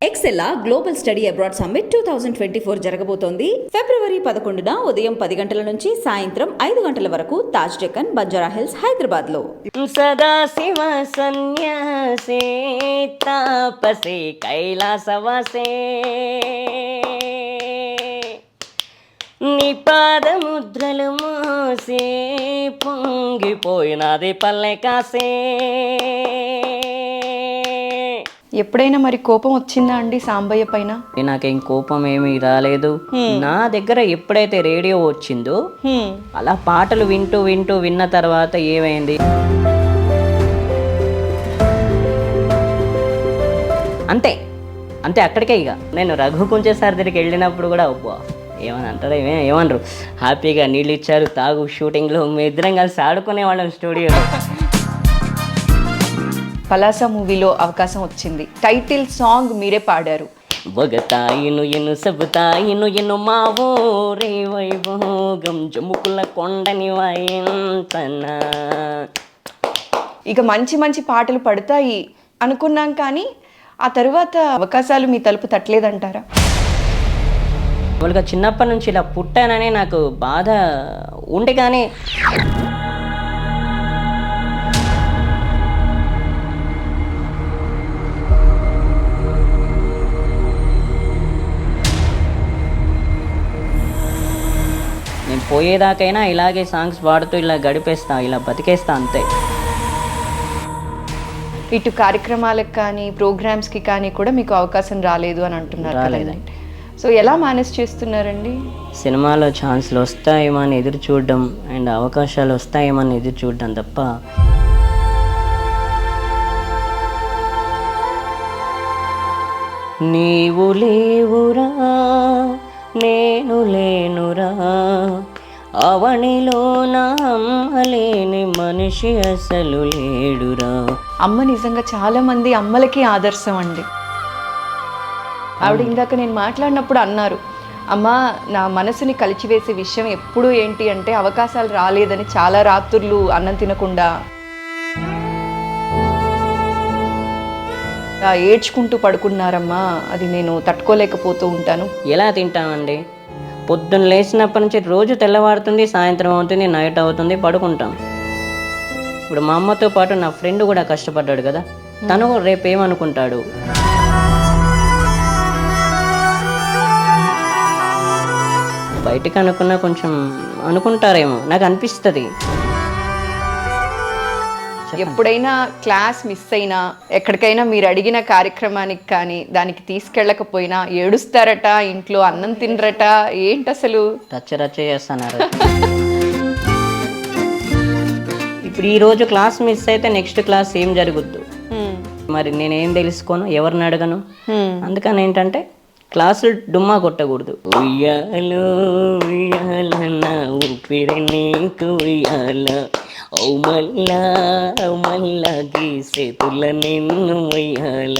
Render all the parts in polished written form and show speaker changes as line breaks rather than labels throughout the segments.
ఎక్సెల్లా global study abroad summit 2024 జరగబోతోంది. ఫిబ్రవరి 11న ఉదయం 10 గంటల నుంచి సాయంత్రం 5 గంటల వరకు తాజ్ డెక్కన్, బంజారా హిల్స్, హైదరాబాద్ లో.
సదాశివ సన్యాసే తాపసే కైలాసవాసే నిపాదముద్రలు మోసే పొంగిపోయినది పల్లె కాసే.
ఎప్పుడైనా మరి కోపం వచ్చిందా అండి సాంబయ్య పైన?
నాకేం కోపం ఏమీ రాలేదు. నా దగ్గర ఎప్పుడైతే రేడియో వచ్చిందో అలా పాటలు వింటూ వింటూ విన్న తర్వాత ఏమైంది, అంతే అంతే అక్కడికే. ఇక నేను రఘు కుంచే సార్ దగ్గరికి వెళ్ళినప్పుడు కూడా అబ్బా ఏమని అంటారు, ఏమనరు, హ్యాపీగా నీళ్ళు ఇచ్చారు, తాగు, షూటింగ్లో మీ ఇద్దరం కలిసి ఆడుకునే వాళ్ళం స్టూడియోలో.
పలాస మూవీలో అవకాశం వచ్చింది, టైటిల్ సాంగ్ మీరే పాడారు.
బొగతాయిను ఎను సబుతాయిను ఎను మావో రే వైభోగం జముకుల కొండని వాయింతనా.
ఇక మంచి మంచి పాటలు పడతాయి అనుకున్నాం, కానీ ఆ తరువాత అవకాశాలు మీ తలుపు తట్టలేదంటారా?
మామూలుగా చిన్నప్పటి నుంచి ఇలా పుట్టానని నాకు బాధ ఉండే, కానీ నేను పోయేదాకైనా ఇలాగే సాంగ్స్ పాడుతూ ఇలా గడిపేస్తా, ఇలా బతికేస్తా అంతే.
ఇటు కార్యక్రమాలకు కానీ ప్రోగ్రామ్స్కి కానీ కూడా మీకు అవకాశం రాలేదు అని అంటున్నారు కదండి. సో ఎలా మేనేజ్ చేస్తున్నారండి?
సినిమాలో ఛాన్స్లు వస్తాయేమో అని ఎదురు చూడడం అండ్ అవకాశాలు వస్తాయేమో అని ఎదురు చూడడం తప్ప నీవు లేవురా నేను లేనురా అవనిలో నా అమ్మ లేని మనిషి అసలు లేడురా.
అమ్మ నిజంగా చాలా మంది అమ్మలకి ఆదర్శం అండి. ఆవిడ ఇందాక నేను మాట్లాడినప్పుడు అన్నారు, అమ్మ నా మనసుని కలిచివేసే విషయం ఎప్పుడు ఏంటి అంటే అవకాశాలు రాలేదని చాలా రాత్రులు అన్నం తినకుండా ఏడ్చుకుంటూ పడుకున్నారమ్మా, అది నేను తట్టుకోలేకపోతూ ఉంటాను.
ఎలా తింటామండి? పొద్దున్న లేచినప్పటి నుంచి రోజు తెల్లవారుతుంది, సాయంత్రం అవుతుంది, నైట్ అవుతుంది, పడుకుంటాం. ఇప్పుడు మా అమ్మతో పాటు నా ఫ్రెండ్ కూడా కష్టపడ్డాడు కదా, తను రేపు ఏమనుకుంటాడు? బయటకు అనుకున్నా కొంచెం అనుకుంటారేమో, నాకు అనిపిస్తుంది.
ఎప్పుడైనా క్లాస్ మిస్ అయినా, ఎక్కడికైనా మీరు అడిగిన కార్యక్రమానికి కానీ దానికి తీసుకెళ్ళకపోయినా ఏడుస్తారట, ఇంట్లో అన్నం తినరట, ఏంటి అసలు?
రచ్చ చేస్తున్నారు. ఇప్పుడు ఈరోజు క్లాస్ మిస్ అయితే నెక్స్ట్ క్లాస్ ఏం జరుగుద్దు మరి నేనేం తెలుసుకోను, ఎవరిని అడగను. అందుకని ఏంటంటే క్లాసులు డుమ్మా కొట్టకూడదు. ఉయ్యాలో ఉయ్యాల నా ఊపిరి నీకు ఉయ్యాల, ఓ మల్లా మల్లా గీసేతుల నిన్ను ఉయ్యాల,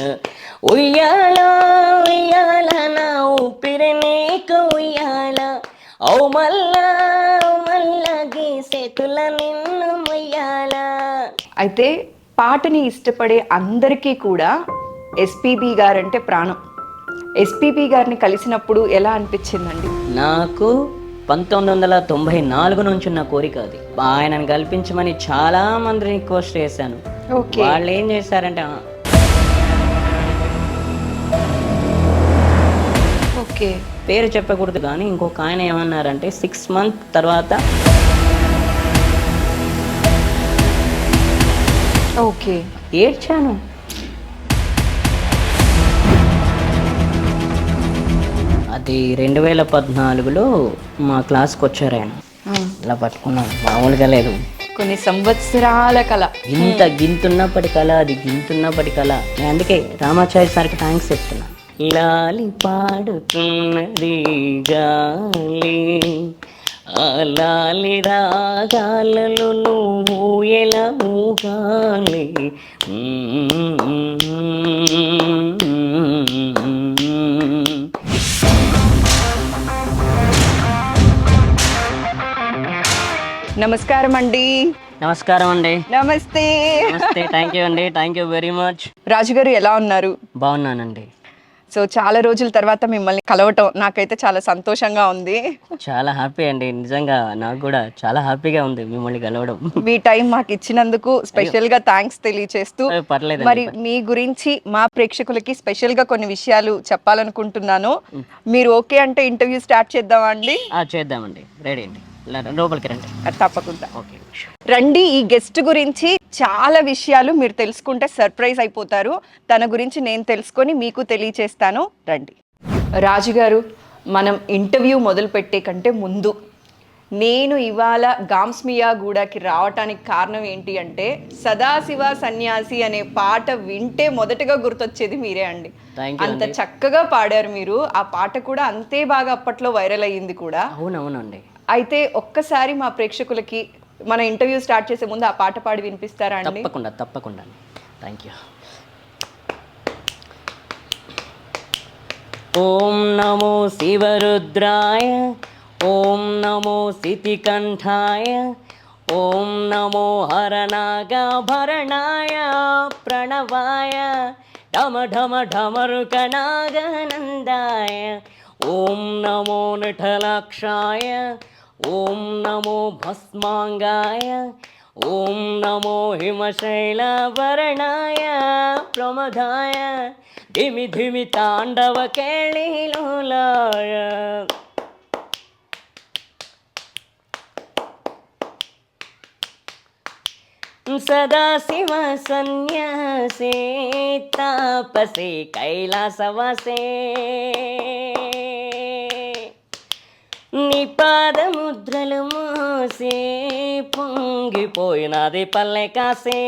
ఉయ్యాల ఉయ్యాల నా ఊపిరి నీకు ఉయ్యాల, ఓ మల్లా మల్లా గీసేతుల నిన్ను ఉయ్యాల. అయితే పాటని ఇష్టపడే అందరికీ కూడా ఎస్పీబీ గారంటే ప్రాణం. ఎస్పీబీ గారిని కలిసినప్పుడు ఎలా అనిపించిందండి? నాకు 1994 నుంచి ఉన్న కోరిక అది. ఆయనను కల్పించమని చాలా మందిని రిక్వెస్ట్ చేశాను. వాళ్ళు ఏం చేశారంటే పేరు చెప్పకూడదు కానీ ఇంకొక ఆయన ఏమన్నారంటే 6 months తర్వాత ఏడ్చాను. అది 2014లో మా క్లాస్కి వచ్చారు ఆయన. ఇలా పట్టుకున్నాం, మామూలుగా లేదు,
కొన్ని సంవత్సరాల కళ,
గింతున్నప్పటి కళ, అది గింతున్నప్పటి కళ. నేను అందుకే రామాచార్య సార్కి థ్యాంక్స్ చెప్తున్నా. లాలి పాడుతున్నది గాలి, ఆ లాలి రాగాలలో నువ్వు ఎలా ఊగాలి.
నమస్కారం అండి.
నమస్కారం అండి.
నమస్తే.
నమస్తే. థ్యాంక్ యూ అండి, థ్యాంక్ యూ వెరీ మచ్.
రాజుగారు ఎలా ఉన్నారు?
బాగున్నానండి.
సో చాలా రోజుల తర్వాత మిమ్మల్ని కలవటం నాకైతే చాలా సంతోషంగా ఉంది.
చాలా హ్యాపీ అండి, నిజంగా నాకు కూడా చాలా హ్యాపీగా ఉంది మిమ్మల్ని కలవడం.
మీ టైం మాకు ఇచ్చినందుకు స్పెషల్గా థ్యాంక్స్ తెలియచేస్తూ,
పర్లేదు.
మరి మీ గురించి మా ప్రేక్షకులకి స్పెషల్గా కొన్ని విషయాలు చెప్పాలనుకుంటున్నాను. మీరు ఓకే అంటే ఇంటర్వ్యూ స్టార్ట్ చేద్దామా అండి?
చేద్దామండి, రెడీ అండి, లోపలికి రండి.
తప్పకుండా
ఓకే
రండి. ఈ గెస్ట్ గురించి చాలా విషయాలు మీరు తెలుసుకుంటే సర్ప్రైజ్ అయిపోతారు. తన గురించి నేను తెలుసుకొని మీకు తెలియచేస్తాను. రండి. రాజుగారు, మనం ఇంటర్వ్యూ మొదలు పెట్టే కంటే ముందు నేను ఇవాళ గామ్స్మియాగూడకి రావటానికి కారణం ఏంటి అంటే, సదాశివ సన్యాసి అనే పాట వింటే మొదటగా గుర్తొచ్చేది మీరే అండి. అంత చక్కగా పాడారు మీరు. ఆ పాట కూడా అంతే బాగా అప్పట్లో వైరల్ అయ్యింది కూడా.
అవునవునండి.
అయితే ఒక్కసారి మా ప్రేక్షకులకి మన ఇంటర్వ్యూ స్టార్ట్ చేసే ముందు ఆ పాట పాడి వినిపిస్తారా అండి?
తప్పకుండా తప్పకుండా. Thank you. ఓం నమో శివరుద్రాయ, ఓం నమో సితికంఠాయ, ఓం నమో హరనాగాభరణాయ ప్రణవాయ, ఢమ ఢమ ఢమరుకనాగనందాయ, ఓం నమో నిఠలాక్షాయ, ఓం నమో భస్మాంగాయ, ఓం నమో హిమశైలవర్ణాయ ప్రమదాయ, ధిమి ధిమి తాండవ కేళిలోలాయ. సదాశివ సన్యాసే తాపసే కైలాసవాసే, నీ పాదముద్రలు మోసే పొంగిపోయినది పల్లె కాసే,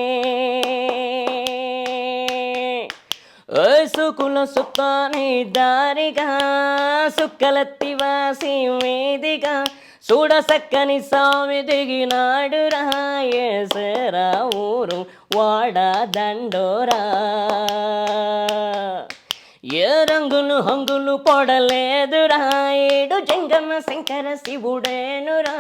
సుకుల సుక్కాని దారిగా సుక్కలత్తివాసి వేదిగా, చూడసక్కని స్వామి దిగినాడు రాయేసరా ఊరు వాడ దండోరా. ఏ రంగులు హంగులు పొడలేదురా, ఏడు జంగమ శంకర శివుడేనురా,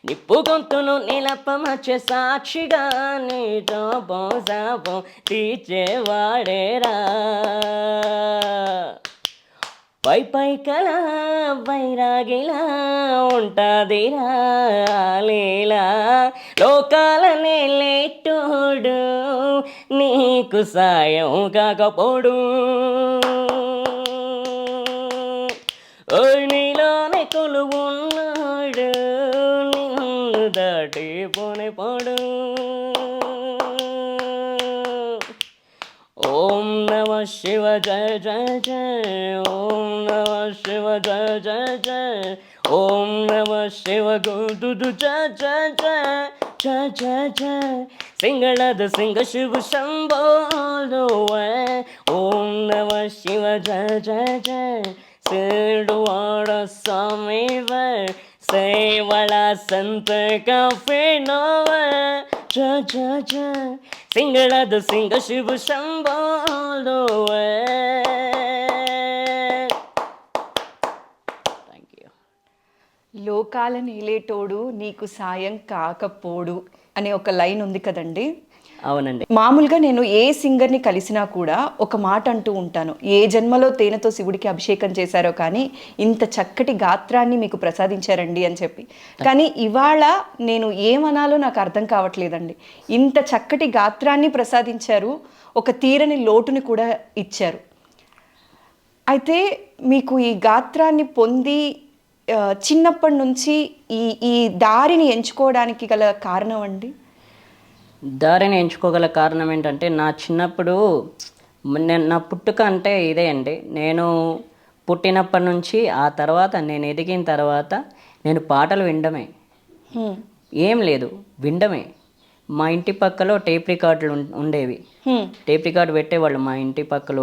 నిప్పు గొంతును నిలపమచ్చే సాక్షిగా నీ జోపం శాపం తీర్చేవాడేరా. పై పై కల వైరాగిలా ఉంటాదిరా లీలా, లోకాలనే లేటోడు నీకు సాయం కాకపోడు, నీలోనే కొలువున్నాడు నిన్ను దాటి పోడు. ఓం నమ శివ జయ జయ జయ, ఓం నమ శివ జయ జయ జయ, ఓం నమ శివ గురు జయ జయ జయ జయ జయ జయ, సింగళద సింగ శివ శంభో. ఓం నమ శివ జయ జయ జయ, సిరువాడ స్వామి సేవళ సంత కాఫే నోవ జయ జయ జయ, సింగళద సింగ శివ శంభో.
లోకాల నీలేటోడు నీకు సాయం కాకపోడు అనే ఒక లైన్ ఉంది కదండి.
అవునండి.
మామూలుగా నేను ఏ సింగర్ని కలిసినా కూడా ఒక మాట అంటూ ఉంటాను, ఏ జన్మలో తేనెతో శివుడికి అభిషేకం చేశారో కానీ ఇంత చక్కటి గాత్రాన్ని మీకు ప్రసాదించారండి అని చెప్పి. కానీ ఇవాళ నేను ఏమనాలో నాకు అర్థం కావట్లేదండి. ఇంత చక్కటి గాత్రాన్ని ప్రసాదించారు, ఒక తీరని లోటుని కూడా ఇచ్చారు. అయితే మీకు ఈ గాత్రాన్ని పొంది చిన్నప్పటి నుంచి ఈ దారిని ఎంచుకోవడానికి గల కారణం అండి?
దారిని ఎంచుకోగల కారణం ఏంటంటే, నా చిన్నప్పుడు నా పుట్టుక అంటే ఇదే అండి. నేను పుట్టినప్పటి నుంచి ఆ తర్వాత నేను ఎదిగిన తర్వాత నేను పాటలు వినడమే, ఏం లేదు వినడమే. మా ఇంటి పక్కలో టేప్ రికార్డులు ఉండేవి, టేప్ రికార్డు పెట్టేవాళ్ళు మా ఇంటి పక్కల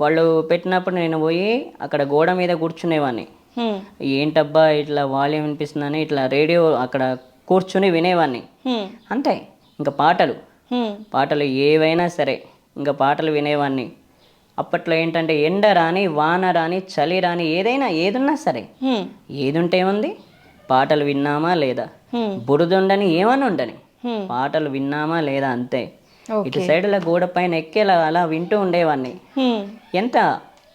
వాళ్ళు పెట్టినప్పుడు నేను పోయి అక్కడ గోడ మీద కూర్చునేవాడిని. ఏంటబ్బా ఇట్లా వాల్యూమ్ వినిపిస్తుందని ఇట్లా రేడియో అక్కడ కూర్చుని వినేవాడిని. అంతే, ఇంకా పాటలు ఏవైనా సరే ఇంకా పాటలు వినేవాడిని. అప్పట్లో ఏంటంటే ఎండ రాని వాన రాని చలి రాని ఏదన్నా సరే ఏదుంటే ఉంది, పాటలు విన్నామా లేదా, బురదుండని ఏమని ఉండని పాటలు విన్నామా లేదా అంతే. ఇటు సైడ్ల గోడ పైన ఎక్కేలా అలా వింటూ ఉండేవాడిని. ఎంత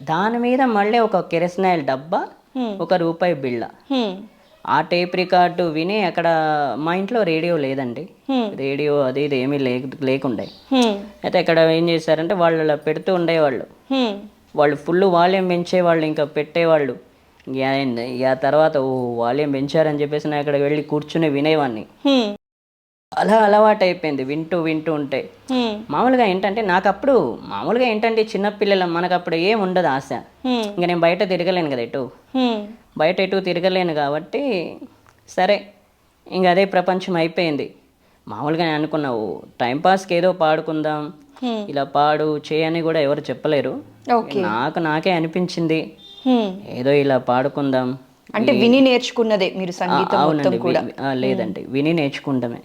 దాని మీద మళ్ళీ ఒక కెరసనాయిల్ డబ్బా, ₹1 బిళ్ళ. ఆ టేప్ రికార్డు విని అక్కడ మా ఇంట్లో రేడియో లేదండి, రేడియో అది ఇది ఏమీ లేకుండే. అయితే అక్కడ ఏం చేశారంటే వాళ్ళు అలా పెడుతూ ఉండేవాళ్ళు, వాళ్ళు ఫుల్ వాల్యూమ్ పెంచేవాళ్ళు, ఇంకా పెట్టేవాళ్ళు. ఇక తర్వాత ఓ వాల్యూమ్ పెంచారని చెప్పేసి నేను అక్కడ వెళ్ళి కూర్చుని వినేవాడిని. అలా అలవాటు అయిపోయింది వింటూ వింటూ ఉంటే. మామూలుగా ఏంటంటే నాకు అప్పుడు మామూలుగా ఏంటంటే చిన్నపిల్లలు మనకు అప్పుడు ఏం ఉండదు ఆశ. ఇంకా నేను బయట తిరగలేను కదా, బయట ఎటు తిరగలేను కాబట్టి సరే ఇంక అదే ప్రపంచం అయిపోయింది. మామూలుగా నేను అనుకున్నా ఓ టైంపాస్కి ఏదో పాడుకుందాం, ఇలా పాడు చేయని కూడా ఎవరు చెప్పలేరు. నాకే అనిపించింది ఏదో ఇలా పాడుకుందాం.
అంటే విని నేర్చుకున్నదే మీరు సంగీతం?
అవునండి, లేదండి విని నేర్చుకుంటామే.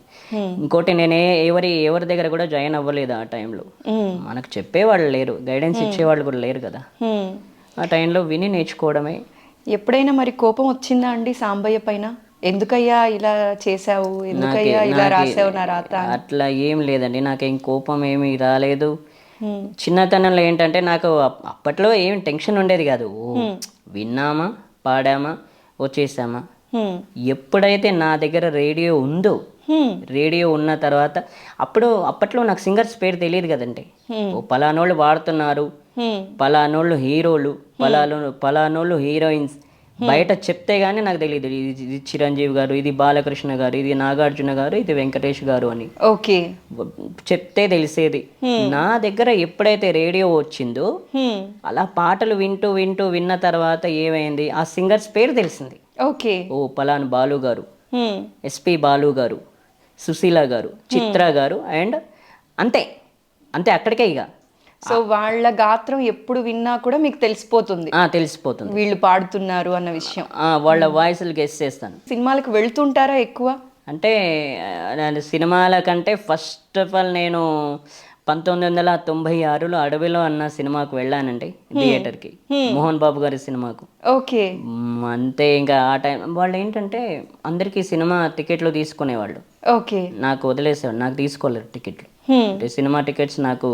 ఇంకోటి నేను ఎవరి దగ్గర కూడా జాయిన్ అవ్వలేదు ఆ టైంలో. మనకు చెప్పేవాళ్ళు లేరు, గైడెన్స్ ఇచ్చేవాళ్ళు కూడా లేరు కదా. ఆ టైంలో విని నేర్చుకోవడమే.
ఎప్పుడైనా మరి కోపం వచ్చిందా అండి సాంబయ్య పైన? ఎందుకయ్యా ఇలా చేసావు, ఎందుకయ్యా ఇలా రాసావు నా రాత?
అట్లా ఏం లేదండి, నాకేం కోపం ఏమీ రాలేదు. చిన్నతనంలో ఏంటంటే నాకు అప్పట్లో ఏం టెన్షన్ ఉండేది కాదు. విన్నామా, పాడామా, వచ్చేసామా. ఎప్పుడైతే నా దగ్గర రేడియో ఉందో, రేడియో ఉన్న తర్వాత అప్పట్లో నాకు సింగర్స్ పేరు తెలియదు కదండి. ఓ పలానోళ్ళు వాడుతున్నారు, పలానోళ్ళు హీరోలు, పలానోళ్ళు హీరోయిన్స్ బయట చెప్తే గానీ నాకు తెలియదు ఇది చిరంజీవి గారు, ఇది బాలకృష్ణ గారు, ఇది నాగార్జున గారు, ఇది వెంకటేష్ గారు అని.
ఓకే,
చెప్తే తెలిసేది. నా దగ్గర ఎప్పుడైతే రేడియో వచ్చిందో అలా పాటలు వింటూ వింటూ విన్న తర్వాత ఏమైంది, ఆ సింగర్స్ పేరు తెలిసింది.
ఓకే,
ఓ పలానా బాలు గారు, ఎస్పి బాలు గారు, సుశీల గారు, చిత్ర గారు, అండ్ అంతే అక్కడికే. ఇక
సో వాళ్ళ గాత్రం ఎప్పుడు విన్నా కూడా మీకు తెలిసిపోతుంది వీళ్ళు పాడుతున్నారు అన్న విషయం.
వాళ్ళ వాయిస్లు గెస్ చేస్తాను.
సినిమాలకు వెళ్తుంటారా ఎక్కువ?
అంటే సినిమాల కంటే ఫస్ట్ ఆఫ్ ఆల్ నేను 1996లో అడవిలో అన్న సినిమాకు వెళ్ళానండి, థియేటర్కి, మోహన్ బాబు గారి సినిమాకు.
ఓకే,
అంతే. ఇంకా ఆ టైం వాళ్ళు ఏంటంటే అందరికీ సినిమా టికెట్లు తీసుకునేవాళ్ళు.
ఓకే,
నాకు వదిలేసేవాడు, నాకు తీసుకోలేరు టికెట్లు. అంటే సినిమా టికెట్స్ నాకు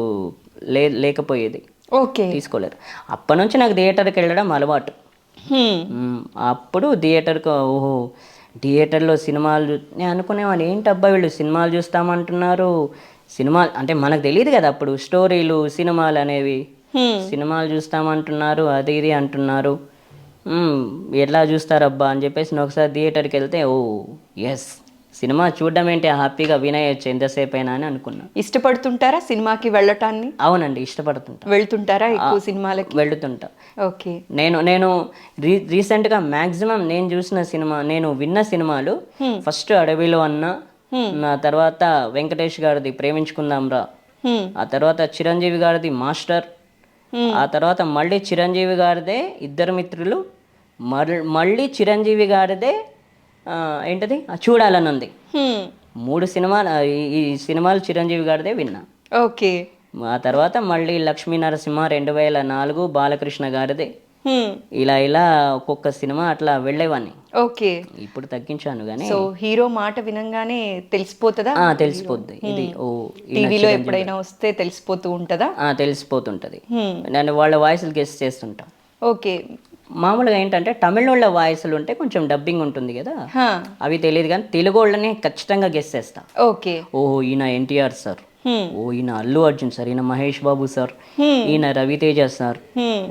లేకపోయేది,
ఓకే,
తీసుకోలేరు. అప్పటి నుంచి నాకు థియేటర్కి వెళ్ళడం అలవాటు. అప్పుడు థియేటర్కి థియేటర్లో సినిమాలు నేను అనుకునేవాడిని, ఏంటబ్బా వీళ్ళు సినిమాలు చూస్తామంటున్నారు. సినిమాలు అంటే మనకు తెలియదు కదా అప్పుడు స్టోరీలు, సినిమాలు అనేవి. సినిమాలు చూస్తామంటున్నారు, అది ఇది అంటున్నారు, ఎట్లా చూస్తారబ్బా అని చెప్పేసి నేను ఒకసారి థియేటర్కి వెళ్తే ఓ ఎస్, సినిమా చూడడం ఏంటి, హ్యాపీగా వినయచ్చు ఎంతసేపు అయినా అని అనుకున్నా.
ఇష్టపడుతుంటారా సినిమాకి వెళ్ళటాన్ని?
అవునండి, ఇష్టపడుతుంటా.
వెళ్తుంటారా ఎక్కువ సినిమాలకి?
వెళ్తుంటా.
ఓకే,
నేను రీసెంట్గా మ్యాక్సిమం నేను చూసిన సినిమా, నేను విన్న సినిమాలు ఫస్ట్ అడవిలో అన్న, నా తర్వాత వెంకటేష్ గారిది ప్రేమించుకుందాంరా, ఆ తర్వాత చిరంజీవి గారిది మాస్టర్, ఆ తర్వాత మళ్ళీ చిరంజీవి గారిదే ఇద్దరు మిత్రులు, మళ్ళీ చిరంజీవి గారిదే ఏంటది చూడాలని ఉంది. 3 సినిమాలు, ఈ సినిమాలు చిరంజీవి గారిదే విన్నా.
ఓకే,
ఆ తర్వాత మళ్ళీ లక్ష్మీ నరసింహ 2004 బాలకృష్ణ గారిదే. ఇలా ఒక్కొక్క సినిమా అట్లా వెళ్ళేవాడిని.
ఓకే,
ఇప్పుడు తగ్గించాను కానీ.
సో హీరో మాట వినంగానే తెలిసిపోతుందా?
తెలిసిపోద్ది. ఇది
టీవీలో ఎప్పుడైనా వస్తే తెలిసిపోతూ ఉంటుందా?
తెలిసిపోతుంటది. నేను వాళ్ళ వాయిస్లు గెస్ చేస్తుంటా.
ఓకే,
మామూలుగా ఏంటంటే తమిళ వాళ్ళ వాయిస్లు ఉంటే కొంచెం డబ్బింగ్ ఉంటుంది కదా, అవి తెలియదు కానీ తెలుగు వాళ్ళని ఖచ్చితంగా గెస్ చేస్తా.
ఓకే,
ఓహో ఈయన ఎన్టీఆర్ సార్, ఓ ఈయన అల్లు అర్జున్ సార్, ఈయన మహేష్ బాబు సార్, ఈయన రవితేజ సార్,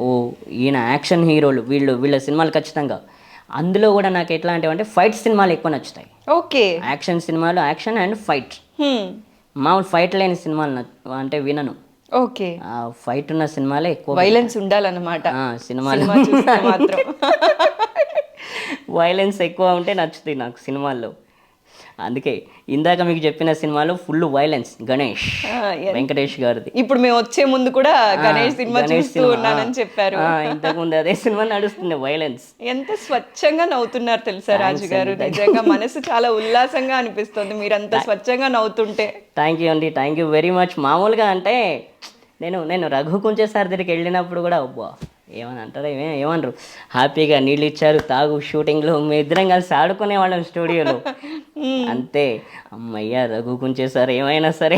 ఓ ఈయన యాక్షన్ హీరోలు, వీళ్ళ సినిమాలు ఖచ్చితంగా. అందులో కూడా నాకు ఎట్లాంటివంటే ఫైట్ సినిమాలు ఎక్కువ నచ్చుతాయి.
ఓకే,
యాక్షన్ సినిమాలు, యాక్షన్ అండ్ ఫైట్. మామూలు ఫైట్ లేని సినిమాలు అంటే వినను.
ఓకే,
ఫైట్ ఉన్న సినిమాలే ఎక్కువ,
వైలెన్స్ ఉండాలన్నమాట
సినిమాలు.
మాత్రం
వైలెన్స్ ఎక్కువ ఉంటే నచ్చుతాయి నాకు సినిమాల్లో. అందుకే ఇందాక మీకు చెప్పిన సినిమాలో ఫుల్ వైలెన్స్, గణేష్, వెంకటేష్ గారిది.
ఇప్పుడు మేము వచ్చే ముందు కూడా గణేష్ సినిమా చూస్తూ ఉన్నానని చెప్పారు.
ఇంతకు ముందు అదే సినిమా నడుస్తుంది, వైలెన్స్.
ఎంత స్వచ్ఛంగా నవ్వుతున్నారు తెలుసా రాజు గారు, నిజంగా మనసు చాలా ఉల్లాసంగా అనిపిస్తుంది మీరంతా స్వచ్ఛంగా నవ్వుతుంటే.
థ్యాంక్ యూ అండి, థ్యాంక్ యూ వెరీ మచ్. మామూలుగా అంటే నేను రఘు కుంచే సార్ దగ్గరికి వెళ్ళినప్పుడు కూడా అబ్బా ఏమని అంటారు, ఏమనరు, హ్యాపీగా నీళ్ళు ఇచ్చారు తాగు, షూటింగ్లో మీ ఇద్దరం కలిసి ఆడుకునే వాళ్ళం స్టూడియోలో. అంతే, అమ్మయ్య రఘు కుంచే సార్ ఏమైనా సరే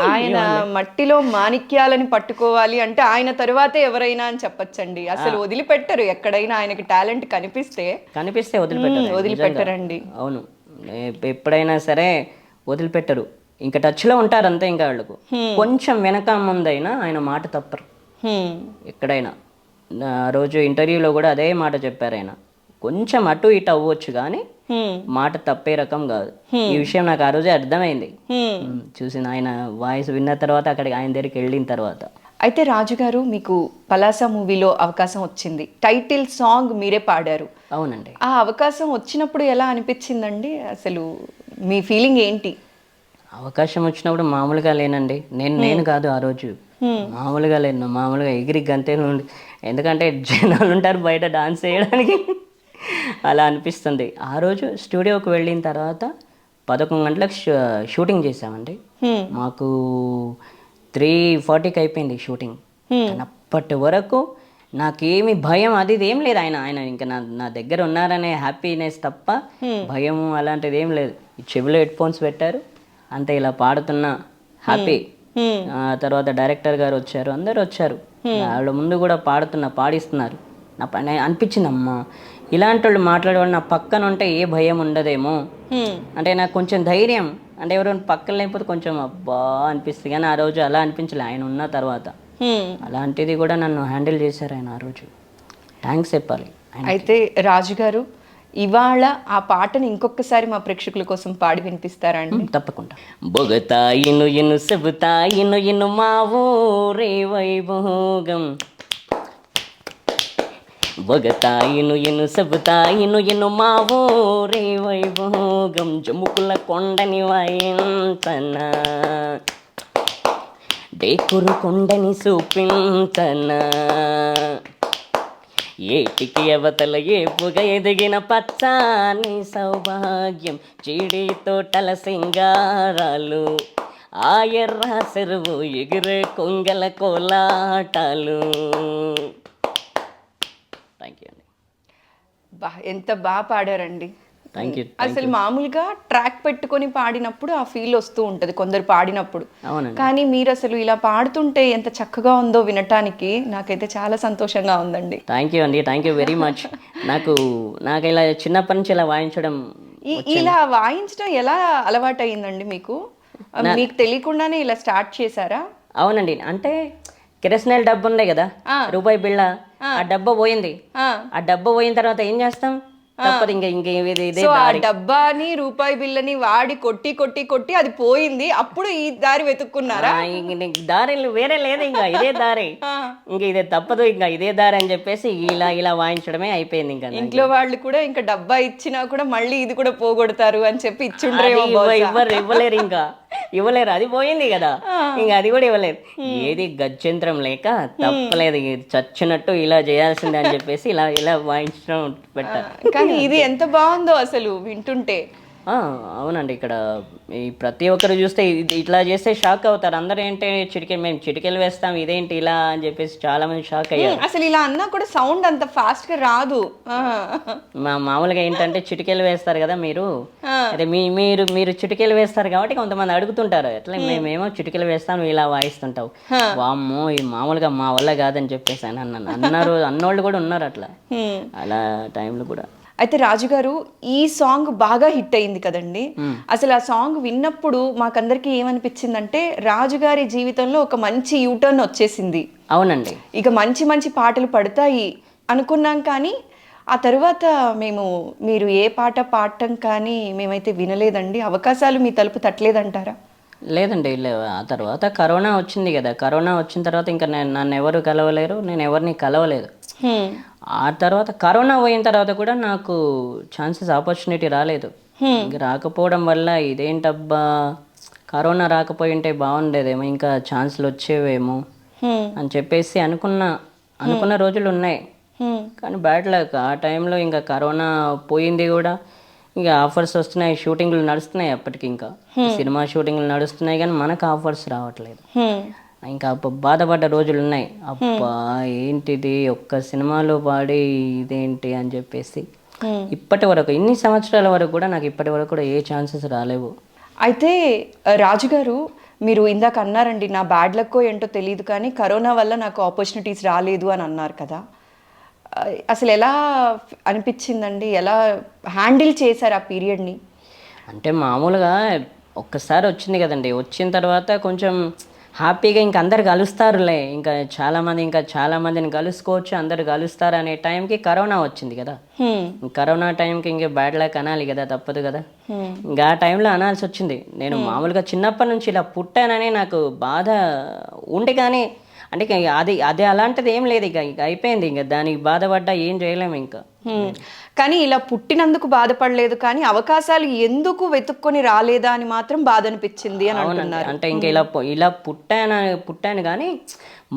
ఆయన మట్టిలో మాణిక్యాలని పట్టుకోవాలి అంటే ఆయన తరువాతే ఎవరైనా అని చెప్పొచ్చండి. అసలు వదిలిపెట్టరు, ఎక్కడైనా ఆయనకి టాలెంట్ కనిపిస్తే వదిలిపెట్టరండి.
అవును, ఎప్పుడైనా సరే వదిలిపెట్టరు, ఇంకా టచ్లో ఉంటారు అంతే. ఇంకా వాళ్ళకు కొంచెం వెనక ముందైనా ఆయన మాట తప్పరు ఎక్కడైనా. ఆ రోజు ఇంటర్వ్యూలో కూడా అదే మాట చెప్పారు ఆయన, కొంచెం అటు ఇటు అవ్వచ్చు కానీ మాట తప్పే రకం కాదు. ఈ విషయం నాకు ఆ రోజే అర్థమైంది చూసిన ఆయన వాయిస్ విన్న తర్వాత, అక్కడికి ఆయన దగ్గరికి వెళ్ళిన తర్వాత.
అయితే రాజుగారు, మీకు పలాస మూవీలో అవకాశం వచ్చింది, టైటిల్ సాంగ్ మీరే పాడారు.
అవునండి.
ఆ అవకాశం వచ్చినప్పుడు ఎలా అనిపించిందండి? అసలు మీ ఫీలింగ్ ఏంటి?
అవకాశం వచ్చినప్పుడు మామూలుగా లేనండి, నేను కాదు ఆ రోజు, మామూలుగా లేను, మామూలుగా ఎగిరి గంతే నుండి. ఎందుకంటే జనాలు ఉంటారు బయట డాన్స్ చేయడానికి, అలా అనిపిస్తుంది. ఆ రోజు స్టూడియోకి వెళ్ళిన తర్వాత 11 గంటలకు షూటింగ్ చేసామండి. మాకు 3:40కి అయిపోయింది షూటింగ్. కానీ అప్పటి వరకు నాకేమి భయం అది ఏం లేదు. ఆయన ఇంకా నా దగ్గర ఉన్నారనే హ్యాపీనెస్ తప్ప భయం అలాంటిది ఏం లేదు. చెవిలో హెడ్ ఫోన్స్ పెట్టారు అంతే, ఇలా పాడుతున్నా హ్యాపీ. తర్వాత డైరెక్టర్ గారు వచ్చారు, అందరు వచ్చారు, వాళ్ళ ముందు కూడా పాడిస్తున్నారు. నా పని అనిపించింది, అమ్మా ఇలాంటి వాళ్ళు మాట్లాడేవాళ్ళు నా పక్కన ఉంటే ఏ భయం ఉండదేమో అంటే నాకు కొంచెం ధైర్యం. అంటే ఎవరైనా పక్కన లేకపోతే కొంచెం అబ్బా అనిపిస్తుంది, కానీ ఆ రోజు అలా అనిపించలే ఆయన ఉన్న తర్వాత. అలాంటిది కూడా నన్ను హ్యాండిల్ చేశారు ఆయన ఆ రోజు, థ్యాంక్స్ చెప్పాలి.
అయితే రాజుగారు, ఇవాళ ఆ పాటను ఇంకొకసారి మా ప్రేక్షకుల కోసం పాడి వినిపిస్తారా అండి?
తప్పకుండా. బొగతాయిను ఇను సెబుతాయిను ఇను మా ఊరే వైభోగం, బొగతాయిను ఇను సెబుతాయిను ఇను మా ఊరే వైభోగం, జముకుల కొండని వాయించనా, డేకురు కొండని చూపించనా, ఏటికి అవతల ఏపుగా ఎదిగిన పచ్చాని సౌభాగ్యం, చీడి తోటల సింగారాలు, ఆ ఎర్ర చెరువు ఎగిరే కొంగల కోలాటాలు. థ్యాంక్ యూ అండి.
ఎంత బాగా పాడారండి.
Thank you.
అసలు మామూలుగా ట్రాక్ పెట్టుకొని పాడినప్పుడు ఆ ఫీల్ వస్తూ ఉంటుంది కొందరు పాడినప్పుడు, కానీ మీరు అసలు ఇలా పాడుతుంటే ఎంత చక్కగా ఉందో వినటానికి నాకైతే చాలా సంతోషంగా ఉందండి.
థ్యాంక్ యూ అండి, థ్యాంక్ యూ వెరీ మచ్. నాకు ఇలా చిన్నప్పటి నుంచి ఇలా వాయించడం,
ఇలా వాయించడం ఎలా అలవాటు అయ్యిందండి మీకు? మీకు తెలియకుండానే ఇలా స్టార్ట్ చేశారా?
అవునండి, అంటే కిరసనాయిల్ డబ్బు ఉండే కదా, రూపాయి బిళ్ళ, ఆ డబ్బా పోయింది. ఆ డబ్బా పోయిన తర్వాత ఏం చేస్తాం, తప్పదు
ఆ డబ్బాని రూపాయి బిల్లని వాడి కొట్టి కొట్టి కొట్టి అది పోయింది, అప్పుడు ఈ దారి వెతుక్కున్నారా?
దారి వేరే లేదు, ఇంకా ఇదే దారి, ఇంకా ఇదే తప్పదు, ఇంకా ఇదే దారి అని చెప్పేసి ఇలా వాయించడమే అయిపోయింది. ఇంకా
ఇంట్లో వాళ్ళు కూడా ఇంకా డబ్బా ఇచ్చినా కూడా మళ్ళీ ఇది కూడా పోగొడతారు అని చెప్పి ఇచ్చుండ్రేమో.
ఇవ్వలేరు, ఇంకా ఇవ్వలేరు, అది పోయింది కదా, ఇంకా అది కూడా ఇవ్వలేరు. ఏది గత్యంతరం లేక తప్పలేదు, చచ్చినట్టు ఇలా చేయాల్సిందే అని చెప్పేసి ఇలా వాయించడం పెట్టారు.
కానీ ఇది ఎంత బాగుందో అసలు వింటుంటే.
అవునండి, ఇక్కడ ఈ ప్రతి ఒక్కరు చూస్తే ఇట్లా చేస్తే షాక్ అవుతారు అందరూ. ఏంటి మేము చిటికెలు వేస్తాం, ఇదేంటి ఇలా అని చెప్పేసి చాలా మంది షాక్ అయ్యారు.
అసలు ఇలా అన్నా కూడా సౌండ్ అంత ఫాస్ట్ గా రాదు.
మామూలుగా ఏంటంటే చిటికెలు వేస్తారు కదా మీరు, అదే మీరు చిటికెలు వేస్తారు కాబట్టి కొంతమంది అడుగుతుంటారు, ఎట్లా మేమేమో చిటికెలు వేస్తాం ఇలా వాయిస్తుంటావు, వామ్మో ఇది మామూలుగా మా వల్ల కాదని చెప్పేసి అన్నోళ్ళు కూడా ఉన్నారు అట్లా, అలా టైంలో కూడా.
అయితే రాజుగారు, ఈ సాంగ్ బాగా హిట్ అయింది కదండి. అసలు ఆ సాంగ్ విన్నప్పుడు మాకందరికి ఏమనిపించిందంటే రాజుగారి జీవితంలో ఒక మంచి యూటర్న్ వచ్చేసింది.
అవునండి,
ఇక మంచి మంచి పాటలు పడతాయి అనుకున్నాం, కానీ ఆ తర్వాత మీరు ఏ పాట పాడటం కానీ మేమైతే వినలేదండి. అవకాశాలు మీ తలుపు తట్టలేదంటారా?
లేదండి, ఆ తర్వాత కరోనా వచ్చింది కదా, కరోనా వచ్చిన తర్వాత ఇంకా నన్ను ఎవరు కలవలేరు, నేను ఎవరిని కలవలేదు. ఆ తర్వాత కరోనా పోయిన తర్వాత కూడా నాకు ఛాన్సెస్ ఆపర్చునిటీ రాలేదు. ఇంక రాకపోవడం వల్ల ఇదేంటబ్బా కరోనా రాకపోయింటే బాగుండేదేమో, ఇంకా ఛాన్సులు వచ్చేవేమో అని చెప్పేసి అనుకున్న రోజులు ఉన్నాయి. కానీ బ్యాడ్ లక్, ఆ టైంలో ఇంకా కరోనా పోయింది కూడా. ఇంకా ఆఫర్స్ వస్తున్నాయి, షూటింగ్లు నడుస్తున్నాయి, అప్పటికి ఇంకా సినిమా షూటింగ్లు నడుస్తున్నాయి, కానీ మనకు ఆఫర్స్ రావట్లేదు. ఇంకా బాధపడ్డ రోజులు ఉన్నాయి, అబ్బా ఏంటిది ఒక్క సినిమాలో పాడి ఇదేంటి అని చెప్పేసి. ఇప్పటి వరకు ఇన్ని సంవత్సరాల వరకు కూడా నాకు ఇప్పటి వరకు కూడా ఏ ఛాన్సెస్ రాలేవు.
అయితే రాజుగారు, మీరు ఇందాక అన్నారండి, నా బ్యాడ్ లక్కో ఏంటో తెలియదు కానీ కరోనా వల్ల నాకు ఆపర్చునిటీస్ రాలేదు అని అన్నారు కదా. అసలు ఎలా అనిపించిందండి, ఎలా హ్యాండిల్ చేశారు ఆ పీరియడ్ని?
అంటే మామూలుగా ఒక్కసారి వచ్చింది కదండి, వచ్చిన తర్వాత కొంచెం హ్యాపీగా ఇంకా అందరు కలుస్తారులే, ఇంకా చాలామందిని కలుసుకోవచ్చు, అందరు కలుస్తారు అనే టైంకి కరోనా వచ్చింది కదా. కరోనా టైంకి ఇంక బ్యాడ్ లక్ అనాలి కదా, తప్పదు కదా. ఇంకా ఆ టైంలో అనాల్సి వచ్చింది. నేను మామూలుగా చిన్నప్పటి నుంచి ఇలా పుట్టానని నాకు బాధ ఉండే, కానీ అంటే ఇక అది అలాంటిది ఏం లేదు, ఇక అయిపోయింది, ఇంకా దానికి బాధపడ్డా ఏం చేయలేము ఇంకా.
కానీ ఇలా పుట్టినందుకు బాధపడలేదు, కానీ అవకాశాలు ఎందుకు వెతుక్కొని రాలేదా అని మాత్రం బాధ అనిపించింది అని అంటున్నారు.
అంటే ఇంకా ఇలా పుట్టాను కానీ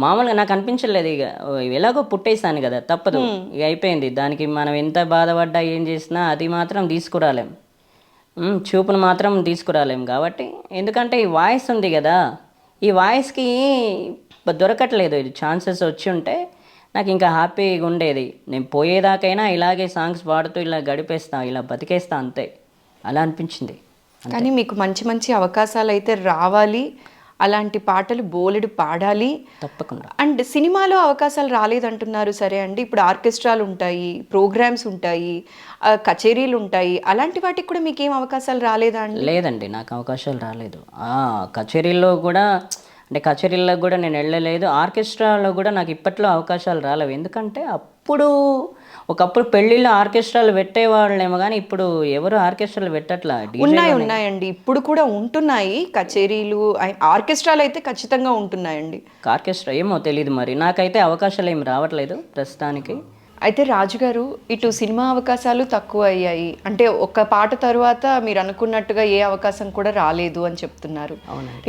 మామూలుగా నాకు అనిపించలేదు, ఇక ఎలాగో పుట్టేసాను కదా, తప్పదు, ఇక అయిపోయింది. దానికి మనం ఎంత బాధపడ్డా ఏం చేసినా అది మాత్రం తీసుకురాలేం, చూపును మాత్రం తీసుకురాలేం. కాబట్టి ఎందుకంటే ఈ వాయిస్ ఉంది కదా, ఈ వాయిస్కి దొరకట్లేదు, ఇది ఛాన్సెస్ వచ్చి ఉంటే నాకు ఇంకా హ్యాపీగా ఉండేది. నేను పోయేదాకైనా ఇలాగే సాంగ్స్ పాడుతూ ఇలా గడిపేస్తా, ఇలా బతికేస్తా, అంతే, అలా అనిపించింది.
కానీ మీకు మంచి మంచి అవకాశాలు అయితే రావాలి, అలాంటి పాటలు బోలెడు పాడాలి
తప్పకుండా.
అండ్ సినిమాలో అవకాశాలు రాలేదంటున్నారు, సరే అండి. ఇప్పుడు ఆర్కెస్ట్రాలు ఉంటాయి, ప్రోగ్రామ్స్ ఉంటాయి, కచేరీలు ఉంటాయి, అలాంటి వాటికి కూడా మీకు ఏం అవకాశాలు రాలేదా అండి?
లేదండి, నాకు అవకాశాలు రాలేదు. కచేరీల్లో కూడా, అంటే కచేరీల్లో కూడా నేను వెళ్ళలేదు, ఆర్కెస్ట్రాలో కూడా నాకు ఇప్పట్లో అవకాశాలు రాలేవు. ఎందుకంటే ఒకప్పుడు పెళ్ళిళ్ళు ఆర్కెస్ట్రాలు పెట్టేవాళ్ళేమో, కానీ ఇప్పుడు ఎవరు ఆర్కెస్ట్రాలు పెట్టట్లా.
ఉన్నాయండి, ఇప్పుడు కూడా ఉంటున్నాయి కచేరీలు, ఆర్కెస్ట్రాలు అయితే ఖచ్చితంగా ఉంటున్నాయండి.
ఆర్కెస్ట్రా ఏమో తెలియదు మరి, నాకైతే అవకాశాలు ఏమి రావట్లేదు ప్రస్తుతానికి.
అయితే రాజుగారు, ఇటు సినిమా అవకాశాలు తక్కువ అయ్యాయి, అంటే ఒక పాట తరువాత మీరు అనుకున్నట్టుగా ఏ అవకాశం కూడా రాలేదు అని చెప్తున్నారు.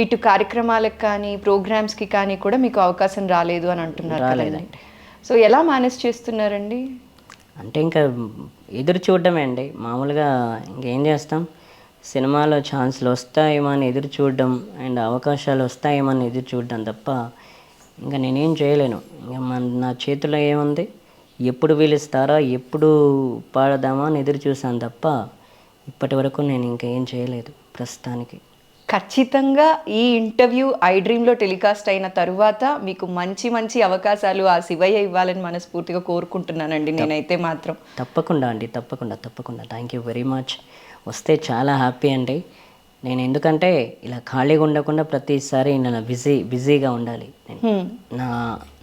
ఇటు కార్యక్రమాలకు కానీ ప్రోగ్రామ్స్కి కానీ కూడా మీకు అవకాశం రాలేదు అని అంటున్నారు కదండి. సో ఎలా మేనేజ్ చేస్తున్నారండి?
అంటే ఇంకా ఎదురు చూడడమే అండి, మామూలుగా ఇంకేం చేస్తాం, సినిమాలో ఛాన్స్లు వస్తాయేమో అని ఎదురు చూడడం, అండ్ అవకాశాలు వస్తాయేమో అని ఎదురు చూడడం తప్ప ఇంకా నేనేం చేయలేను. ఇంకా నా చేతిలో ఏముంది, ఎప్పుడు పిలుస్తారో, ఎప్పుడు పాడదామా అని ఎదురు చూసాను తప్ప ఇప్పటి వరకు నేను ఇంకా ఏం చేయలేదు ప్రస్తుతానికి.
ఖచ్చితంగా ఈ ఇంటర్వ్యూ ఐ డ్రీమ్లో టెలికాస్ట్ అయిన తరువాత మీకు మంచి మంచి అవకాశాలు ఆ శివయ్య ఇవ్వాలని మనస్ఫూర్తిగా కోరుకుంటున్నానండి నేనైతే మాత్రం.
తప్పకుండా అండి, తప్పకుండా. Thank you very much. వస్తే చాలా హ్యాపీ అండి. నేను ఎందుకంటే ఇలా ఖాళీగా ఉండకుండా ప్రతిసారి ఇలా బిజీగా ఉండాలి.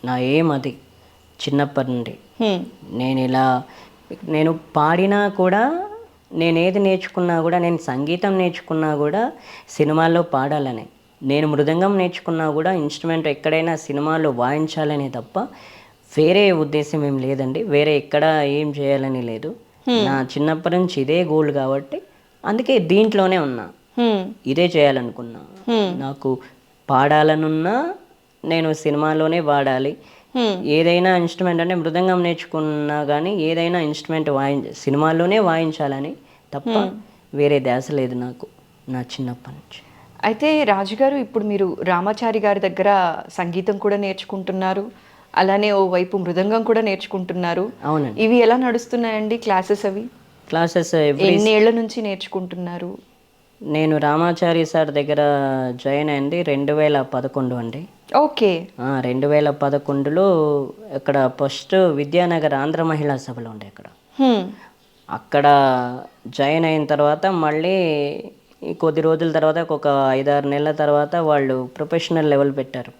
నా ఏం అది చిన్నప్పటి నుండి నేను పాడినా కూడా, నేను ఏది నేర్చుకున్నా కూడా, నేను సంగీతం నేర్చుకున్నా కూడా సినిమాల్లో పాడాలని, నేను మృదంగం నేర్చుకున్నా కూడా ఇన్స్ట్రుమెంట్ ఎక్కడైనా సినిమాల్లో వాయించాలనే తప్ప వేరే ఉద్దేశం ఏం లేదండి, వేరే ఎక్కడ ఏం చేయాలని లేదు. నా చిన్నప్పటి నుంచి ఇదే గోల్ కాబట్టి అందుకే దీంట్లోనే ఉన్నా, ఇదే చేయాలనుకున్నా. నాకు పాడాలనున్నా నేను సినిమాలోనే పాడాలి. ఏదైనా ఇన్స్ట్రుమెంట్, అంటే మృదంగం నేర్చుకున్నా కానీ ఏదైనా ఇన్స్ట్రుమెంట్ సినిమాల్లోనే వాయించాలని తప్ప వేరే ధ్యాస లేదు నాకు నా చిన్నప్పటి నుంచి.
అయితే రాజుగారు, ఇప్పుడు మీరు రామాచారి గారి దగ్గర సంగీతం కూడా నేర్చుకుంటున్నారు, అలానే ఓ వైపు మృదంగం కూడా నేర్చుకుంటున్నారు.
అవునండి.
ఇవి ఎలా నడుస్తున్నాయండి క్లాసెస్?
క్లాసెస్
ఎన్నేళ్ల నుంచి నేర్చుకుంటున్నారు?
నేను రామాచారి సార్ దగ్గర జాయిన్ అయింది 2011 అండి.
ఓకే.
2011లో ఇక్కడ ఫస్ట్ విద్యానగర్ ఆంధ్ర మహిళా సభలో ఉండే, అక్కడ జాయిన్ అయిన తర్వాత మళ్ళీ కొద్ది రోజుల తర్వాత, ఒక 5-6 నెలల తర్వాత వాళ్ళు ప్రొఫెషనల్ లెవెల్ పెట్టారు.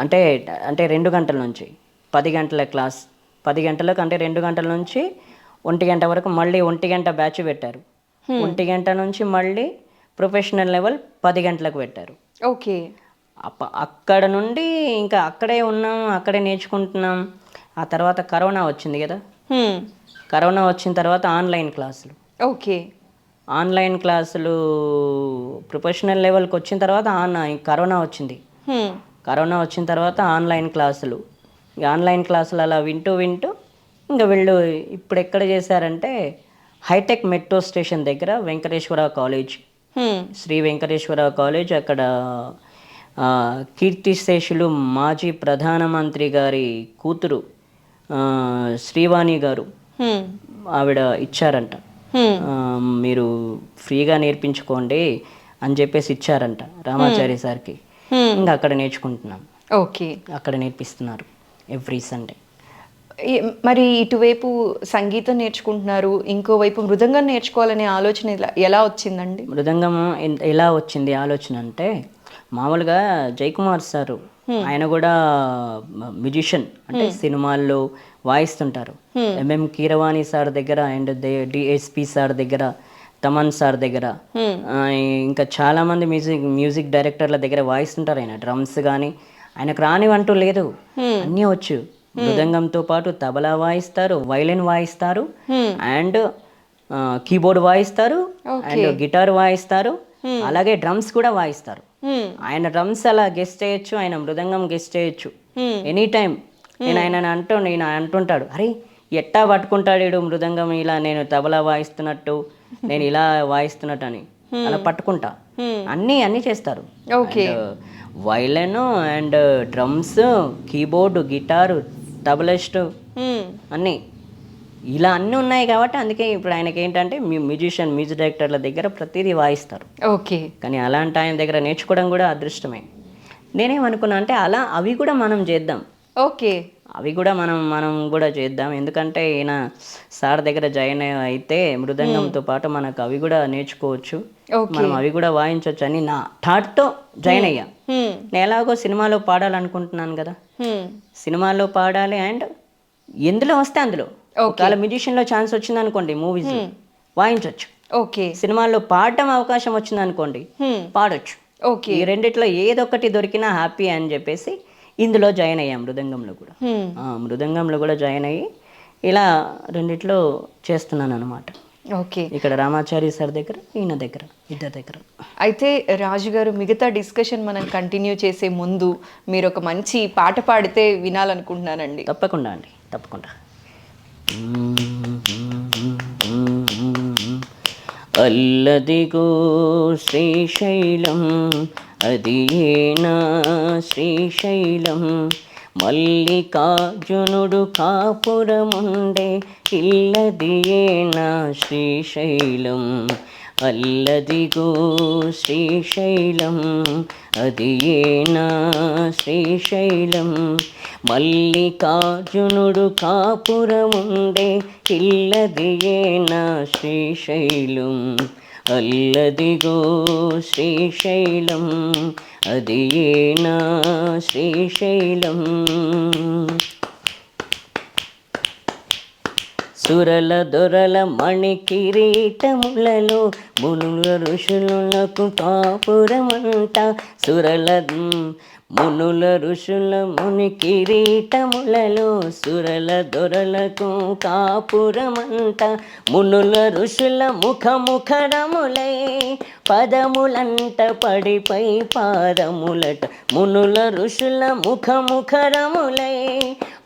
అంటే 2 గంటల నుంచి 10 గంటల క్లాస్, 10 గంటలకు, అంటే 2 గంటల నుంచి 1 గంట వరకు మళ్ళీ 1 గంట బ్యాచ్ పెట్టారు. 1 గంట నుంచి మళ్ళీ ప్రొఫెషనల్ లెవెల్ 10 గంటలకు పెట్టారు.
ఓకే.
అక్కడ నుండి ఇంకా అక్కడే ఉన్నాం, అక్కడే నేర్చుకుంటున్నాం. ఆ తర్వాత కరోనా వచ్చింది కదా, కరోనా వచ్చిన తర్వాత ఆన్లైన్ క్లాసులు.
ఓకే.
ఆన్లైన్ క్లాసులు ప్రొఫెషనల్ లెవెల్కి వచ్చిన తర్వాత కరోనా వచ్చింది. కరోనా వచ్చిన తర్వాత ఆన్లైన్ క్లాసులు, ఆన్లైన్ క్లాసులు అలా వింటూ ఇంకా వీళ్ళు ఇప్పుడు ఎక్కడ చేశారంటే హైటెక్ మెట్రో స్టేషన్ దగ్గర వెంకటేశ్వర కాలేజ్, శ్రీ వెంకటేశ్వర కాలేజ్, అక్కడ కీర్తిశేషులు మాజీ ప్రధానమంత్రి గారి కూతురు శ్రీవాణి గారు, ఆవిడ ఇచ్చారంట, మీరు ఫ్రీగా నేర్పించుకోండి, అని చెప్పేసి ఇచ్చారంట రామాచారి సార్కి. ఇంకా అక్కడ నేర్చుకుంటున్నాం.
ఓకే.
అక్కడ నేర్పిస్తున్నారు ఎవ్రీ సండే.
మరి ఇటువైపు సంగీతం నేర్చుకుంటున్నారు, ఇంకోవైపు మృదంగం నేర్చుకోవాలనే ఆలోచన ఎలా వచ్చిందండి?
మృదంగం ఎలా వచ్చింది ఆలోచన అంటే, మామూలుగా జయకుమార్ సారు ఆయన కూడా మ్యూజిషియన్, అంటే సినిమాల్లో వాయిస్తుంటారు. ఎంఎం కీరవాణి సార్ దగ్గర అండ్ డిఎస్పి సార్ దగ్గర, తమన్ సార్ దగ్గర, ఇంకా చాలా మంది మ్యూజిక్ డైరెక్టర్ల దగ్గర వాయిస్తుంటారు. ఆయన డ్రమ్స్ కానీ ఆయనకు రానివంటూ లేదు, అన్నీ వచ్చు. మృదంగంతో పాటు తబలా వాయిస్తారు, వైలిన్ వాయిస్తారు, అండ్ కీబోర్డ్ వాయిస్తారు, అండ్ గిటార్ వాయిస్తారు, అలాగే డ్రమ్స్ కూడా వాయిస్తారు. ఆయన డ్రమ్స్ అలా గెస్ట్ చేయొచ్చు, ఆయన మృదంగం గెస్ట్ చేయొచ్చు ఎనీ టైం. నేను అంటుంటాడు, అరే ఎట్టా పట్టుకుంటాడు వీడు మృదంగం ఇలా, నేను తబలా వాయిస్తున్నట్టు, నేను ఇలా వాయిస్తున్నట్టు అని అలా పట్టుకుంటా. అన్నీ చేస్తారు. Violin and drums, keyboard, guitar, tablist అన్నీ ఇలా అన్నీ ఉన్నాయి కాబట్టి అందుకే ఇప్పుడు ఆయనకి ఏంటంటే మ్యూజిక్ డైరెక్టర్ల దగ్గర ప్రతిదీ వాయిస్తారు.
ఓకే.
కానీ అలాంటి ఆయన దగ్గర నేర్చుకోవడం కూడా అదృష్టమే. నేనేమనుకున్నా అంటే అలా అవి కూడా మనం చేద్దాం.
ఓకే.
అవి కూడా మనం కూడా చేద్దాం. ఎందుకంటే ఈయన సార్ దగ్గర జాయిన్ అయితే మృదంగంతో పాటు మనకు అవి కూడా నేర్చుకోవచ్చు, మనం అవి కూడా వాయించవచ్చు అని నా థాట్తో జాయిన్ అయ్యా. నేను ఎలాగో సినిమాలో పాడాలనుకుంటున్నాను కదా, సినిమాలో పాడాలి అండ్ ఎందులో వస్తే అందులో. ఒకవేళ మ్యూజిషియన్లో ఛాన్స్ వచ్చింది అనుకోండి, మూవీస్ వాయించవచ్చు.
ఓకే.
సినిమాల్లో పాడటం అవకాశం వచ్చింది అనుకోండి, పాడొచ్చు.
ఓకే.
ఈ రెండిట్లో ఏదొకటి దొరికినా హ్యాపీ అని చెప్పేసి ఇందులో జాయిన్ అయ్యాం. మృదంగంలో కూడా జాయిన్ అయ్యి ఇలా రెండిట్లో చేస్తున్నాను అనమాట.
ఓకే.
ఇక్కడ రామాచారి సార్ దగ్గర, ఈయన దగ్గర, ఇద్దరి దగ్గర.
అయితే రాజు గారు, మిగతా డిస్కషన్ మనం కంటిన్యూ చేసే ముందు మీరు ఒక మంచి పాట పాడితే వినాలనుకుంటున్నానండి.
తప్పకుండా అండి, తప్పకుండా. అల్లదిగో శ్రీశైలం, అది నా శ్రీశైలం, మల్లికార్జునుడు కాపురముండే ఇల్లదియే నా శ్రీశైలం. అల్లదిగో శ్రీశైలం, అది నా శ్రీశైలం, మల్లికార్జునుడు కాపురముండే ఇల్లదియే నా శ్రీశైలం. అల్లదిగో శ్రీశైలం, అది నా శ్రీశైలం. సురల దొరల మణి కిరీటములలో మునుల ఋషులకు కాపురమంట. మునుల ఋషుల ముని కిరీటములలో సురల దొరలకు కాపురమంట. మునుల ఋషుల ముఖముఖరములై పదములంట పడిపై పాదములట. మునుల ఋషుల ముఖముఖరములై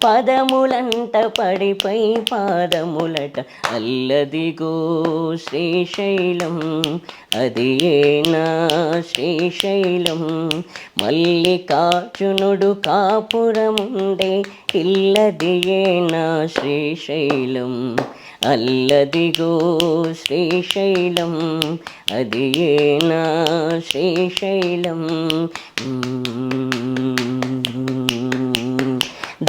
పదములంట పడిపై పాదములట. అల్లదిగో శ్రీశైలం, అది నా శ్రీశైలం, మల్లికార్జునుడు కాపురముండే ఇల్లదియే నా శ్రీశైలం. అల్లదిగో శ్రీశైలం, అది నా శ్రీశైలం.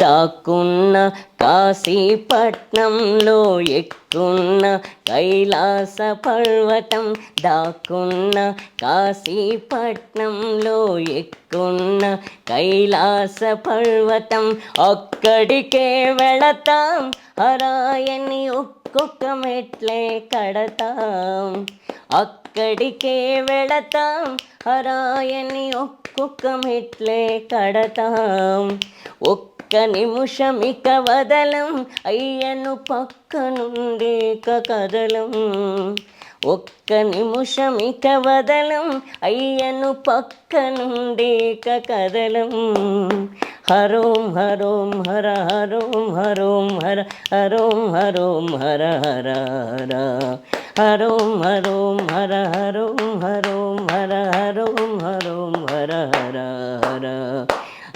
దాక్కున్న కాశీపట్నంలో ఎక్కున్న కైలాస పర్వతం. దాక్కున్న కాశీపట్నంలో ఎక్కున్న కైలాస పర్వతం. అక్కడికే వెళతాం, హరాయని ఒక్కొక్క మెట్లే కడతాం. అక్కడికే వెళతాం, హరాయని ఒక్కొక్క మెట్లే కడతాం. ఒక్క నిమిషమిక వదలం, అయ్యను పక్క నుండి కదలం. ఒక్క నిమిషమిక వదలం, అయ్యను పక్క నుండి కదలం. హరోం హరోం హర హరోం హరోం హర హరోం హరోం హర హర హర. హరోం హరోం హర హరోం హరోం హర హరోం హరోం హర హర హర.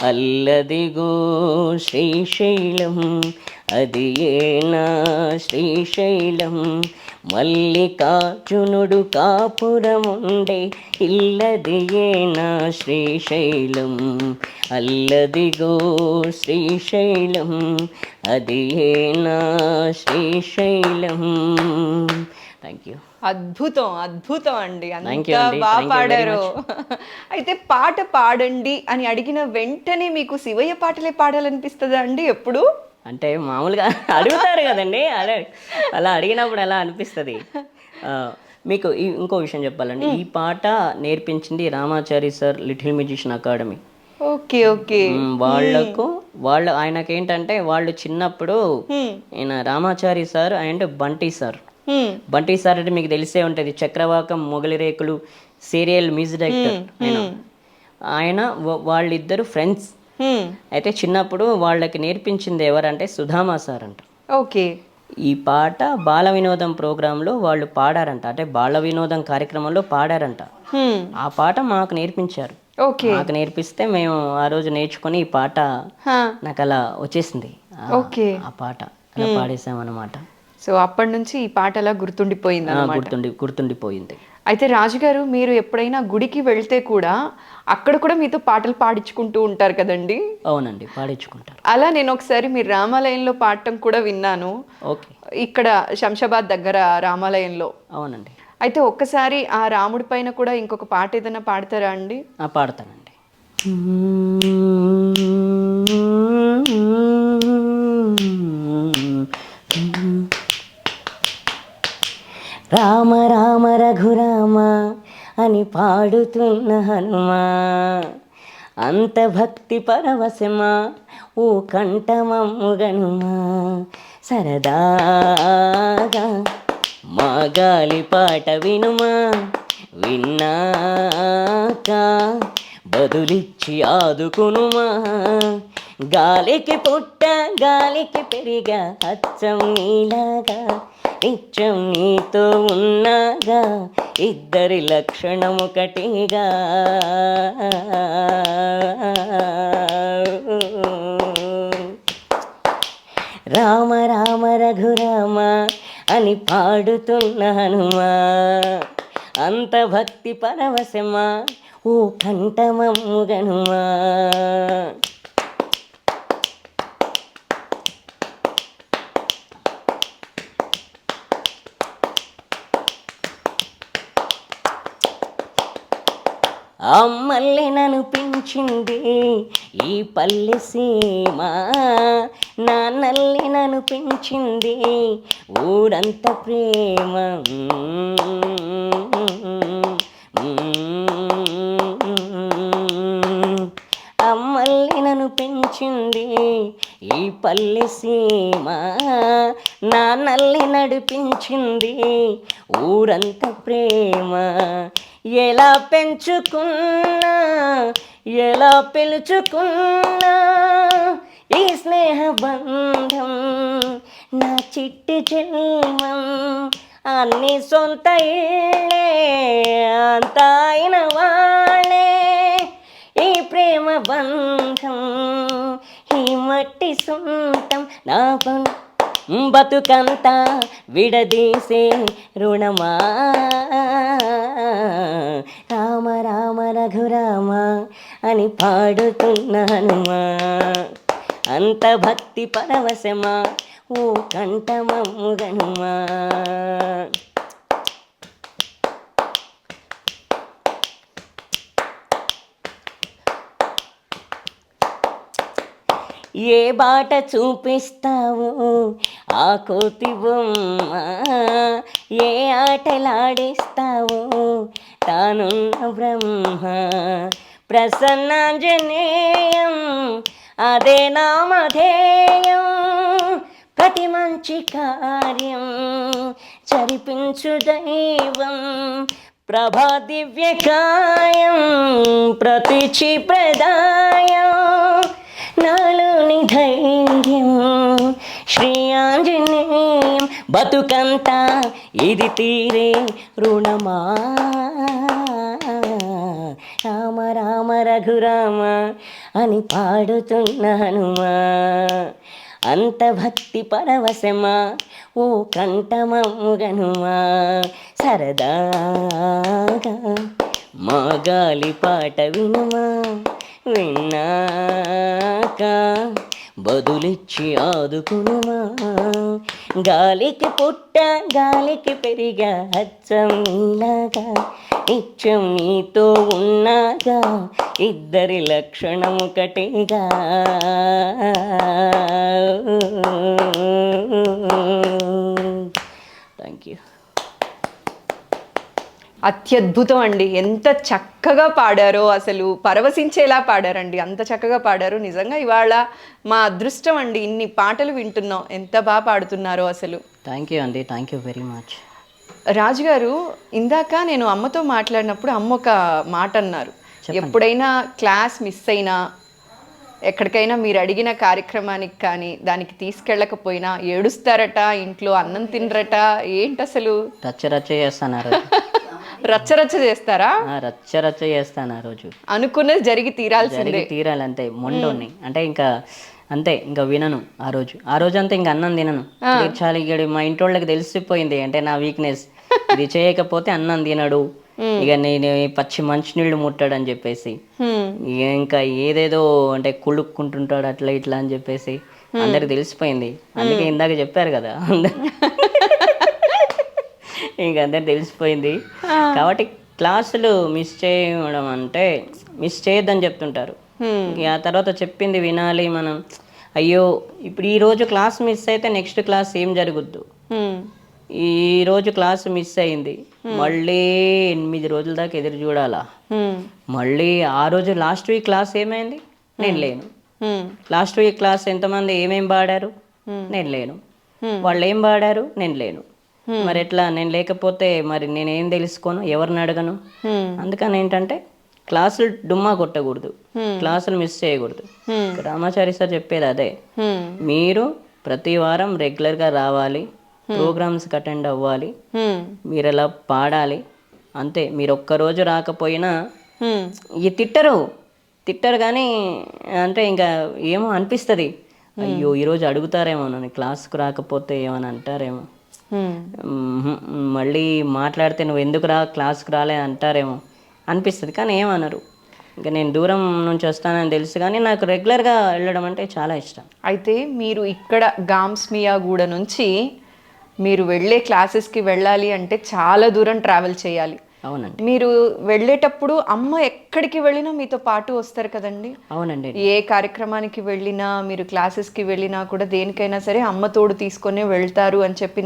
అల్లదిగో శ్రీశైలం, అది నా శ్రీశైలం, మల్లికార్జునుడు కాపురముండే ఇల్లదియేనా శ్రీశైలం, అల్లదిగో శ్రీశైలం, అదియేనా శ్రీశైలం. Thank you.
అద్భుతం అద్భుతం అండి,
Thank you
అంతా
అండి.
బాగా
Thank you very
పాడారు. అయితే పాట పాడండి అని అడిగిన వెంటనే మీకు శివయ్య పాటలే పాడాలనిపిస్తుందా అండి ఎప్పుడు?
అంటే మామూలుగా అడుగుతారు కదండి, అలా అడిగినప్పుడు ఎలా అనిపిస్తుంది. మీకు ఇంకో విషయం చెప్పాలండి, ఈ పాట నేర్పించింది Ramachari sir, little musician academy.
Okay okay.
ఆయనకి ఏంటంటే వాళ్ళు చిన్నప్పుడు ఈయన Ramachari sir and Bunty sir అంటే మీకు తెలిసే ఉంటుంది, చక్రవాకం మొగలి రేకులు సీరియల్ మ్యూజిక్ డైరెక్టర్ ఆయన. వాళ్ళిద్దరు ఫ్రెండ్స్. అయితే చిన్నప్పుడు వాళ్ళకి నేర్పించింది ఎవరంటే సుధామా సార్ అంట.
ఓకే.
ఈ పాట బాల వినోదం ప్రోగ్రాంలో వాళ్ళు పాడారంట, అంటే బాల వినోదం కార్యక్రమంలో పాడారంట. ఆ పాట మాకు నేర్పించారు.
ఓకే.
మాకు నేర్పిస్తే మేము ఆ రోజు నేర్చుకొని ఈ పాట నాకు అలా వచ్చేసింది.
ఓకే.
ఆ పాట అలా పాడేసామన్నమాట.
సో అప్పటి నుంచి ఈ పాట అలా గుర్తుండిపోయింది అన్నమాట.
గుర్తుండిపోయింది.
అయితే రాజుగారు, మీరు ఎప్పుడైనా గుడికి వెళ్తే కూడా అక్కడ కూడా మీతో పాటలు పాడించుకుంటూ ఉంటారు కదండి?
అవునండి, పాడించుకుంటారు.
అలా నేను ఒకసారి మీరు రామాలయంలో పాడటం కూడా విన్నాను.
ఓకే. ఇక్కడ
శంషాబాద్ దగ్గర రామాలయంలో.
అవునండి.
అయితే ఒక్కసారి ఆ రాముడి పైన కూడా ఇంకొక పాట ఏదైనా పాడతారా అండి?
పాడతానండి. రామ రామ రఘురామ అని పాడుతున్న హనుమా, అంత భక్తి పరవశమా ఓ కంఠమమ్ముగనుమా, సరదాగా మా గాలి పాట వినుమా, విన్నాక బదులిచ్చి ఆదుకునుమా, గాలికి పుట్ట గాలికి పెరిగా అచ్చం నీలాగా, నిత్యం నీతో ఉన్నాగా, ఇద్దరి లక్షణం ఒకటిగా. రామ రామ రఘురామ అని పాడుతున్న హనుమా, అంత భక్తి పరవశమా ఓ కంఠమమ్ముగనుమా. అమ్మల్లి నన్ను పెంచింది ఈ పల్లె సీమ, నాన్నల్లి నన్ను పెంచింది ఊరంత ప్రేమ. అమ్మల్లి నన్ను పెంచింది ఈ పల్లె సీమ, నాన్నల్లి నడిపించింది ఊరంత ప్రేమ. ఎలా పెంచుకున్నా ఎలా పిలుచుకున్నా ఈ స్నేహ బంధం నా చిట్టి జన్మం, అన్ని సొంత ఇళ్ళే అంత అయిన వాళ్ళే, ఈ ప్రేమ బంధం ఈ మట్టి సొంతం, నా బతుకంతా విడదీసే రుణమా. రామ రామ రఘురామ అని పాడుతున్న హనుమా, అంత భక్తి పరవశమా ఓ కంఠమమ్ముగనుమా. ఏ బాట చూపిస్తావో ఆ కోతి బొమ్మ, ఏ ఆటలాడిస్తావో తానున్న బ్రహ్మ. ప్రసన్నాంజనేయం అదే నామధేయం, ప్రతి మంచి కార్యం చరిపించు దైవం. ప్రభా దివ్యకాయం ప్రతిచి ప్రదాయం, నాలోని ధైర్యం శ్రీ ఆంజనేయం, బతుకంతా ఇది తీరే రుణమా. రామ రామ రఘురామ అని పాడుతున్న హనుమా, అంత భక్తి పరవశమా ఓ కంఠమముగనుమా సరదాగా మా గాలి పాట వినుమా విన్నాక బదులిచ్చి ఆదుకునుమా గాలికి పుట్ట గాలికి పెరిగా అచ్చం నీలాగా నిత్యం నీతో ఉన్నాగా ఇద్దరి లక్షణం ఒకటిగా థ్యాంక్ యూ.
అత్యద్భుతం అండి, ఎంత చక్కగా పాడారో, అసలు పరవశించేలా పాడారండి, అంత చక్కగా పాడారు. నిజంగా ఇవాళ మా అదృష్టం అండి, ఇన్ని పాటలు వింటున్నాం, ఎంత బాగా పాడుతున్నారో అసలు.
థ్యాంక్ యూ అండి, థ్యాంక్ యూ వెరీ మచ్.
రాజుగారు, ఇందాక నేను అమ్మతో మాట్లాడినప్పుడు అమ్మ ఒక మాట అన్నారు, ఎప్పుడైనా క్లాస్ మిస్ అయినా ఎక్కడికైనా మీరు అడిగిన కార్యక్రమానికి కానీ దానికి తీసుకెళ్ళకపోయినా ఏడుస్తారట, ఇంట్లో అన్నం తినరట. ఏంటి అసలు?
రచ్చ చేస్తాను ఆ రోజు.
రచ్చ చేస్తారా?
రచ్చ చేస్తాను ఆ రోజు.
అనుకున్నది జరిగి తీరాల్సిందే.
తీరాలి అంతే. మొండోని అంటే ఇంకా అంతే, ఇంకా వినను ఆ రోజు అంతా ఇంకా అన్నం తినను. తీర్చాలి. ఇక్కడ మా ఇంటి వాళ్ళకి తెలిసిపోయింది అంటే నా వీక్నెస్, ఇది చేయకపోతే అన్నం తినడు, ఇక నేను పచ్చి మంచినీళ్ళు ముట్టాడు అని చెప్పేసి, ఇంకా ఏదేదో అంటే కుళ్ళుక్కుంటుంటాడు అట్లా ఇట్లా అని చెప్పేసి అందరికి తెలిసిపోయింది. అందుకే ఇందాక చెప్పారు కదా, ఇంక అందరికి తెలిసిపోయింది. కాబట్టి క్లాసులు మిస్ చేయడం అంటే మిస్ చేయొద్దని చెప్తుంటారు. ఆ తర్వాత చెప్పింది వినాలి మనం. అయ్యో ఇప్పుడు ఈ రోజు క్లాస్ మిస్ అయితే నెక్స్ట్ క్లాస్ ఏం జరుగుద్దు. ఈ రోజు క్లాస్ మిస్ అయింది, మళ్ళీ 8 రోజుల దాకా ఎదురు చూడాలా. మళ్ళీ ఆ రోజు లాస్ట్ వీక్ క్లాస్ ఏమైంది, నేను లేను. లాస్ట్ వీక్ క్లాస్ ఎంతమంది ఏమేం పాడారు, నేను లేను. వాళ్ళు ఏం పాడారు, నేను లేను. మరి ఎట్లా? నేను లేకపోతే మరి నేనేం తెలుసుకోను, ఎవరిని అడగను. అందుకని ఏంటంటే క్లాసులు డుమ్మా కొట్టకూడదు, క్లాసులు మిస్ చేయకూడదు. రామాచారి సార్ చెప్పేది అదే, మీరు ప్రతి వారం రెగ్యులర్గా రావాలి, ప్రోగ్రామ్స్కి అటెండ్ అవ్వాలి, మీరు అలా పాడాలి అంతే. మీరు ఒక్కరోజు రాకపోయినా తిట్టరు కానీ అంటే ఇంకా ఏమో అనిపిస్తుంది, అయ్యో ఈరోజు అడుగుతారేమో నన్ను క్లాస్కు రాకపోతే ఏమని అంటారేమో, మళ్ళీ మాట్లాడితే నువ్వు ఎందుకు క్లాస్కి రాలే అంటారేమో అనిపిస్తుంది. కానీ ఏమనరు. ఇంకా నేను దూరం నుంచి వస్తానని తెలుసు కానీ నాకు రెగ్యులర్గా వెళ్ళడం అంటే చాలా ఇష్టం.
అయితే మీరు ఇక్కడ గామ్స్మియాగూడ నుంచి మీరు వెళ్ళే క్లాసెస్కి వెళ్ళాలి అంటే చాలా దూరం ట్రావెల్ చేయాలి.
అవునండి.
మీరు వెళ్ళేటప్పుడు అమ్మ ఎక్కడికి వెళ్ళినా మీతో పాటు వస్తారు కదండి?
అవునండి.
ఏ కార్యక్రమానికి వెళ్ళినా, మీరు క్లాసెస్కి వెళ్ళినా కూడా దేనికైనా సరే అమ్మ తోడు తీసుకొని వెళ్తారు అని చెప్పి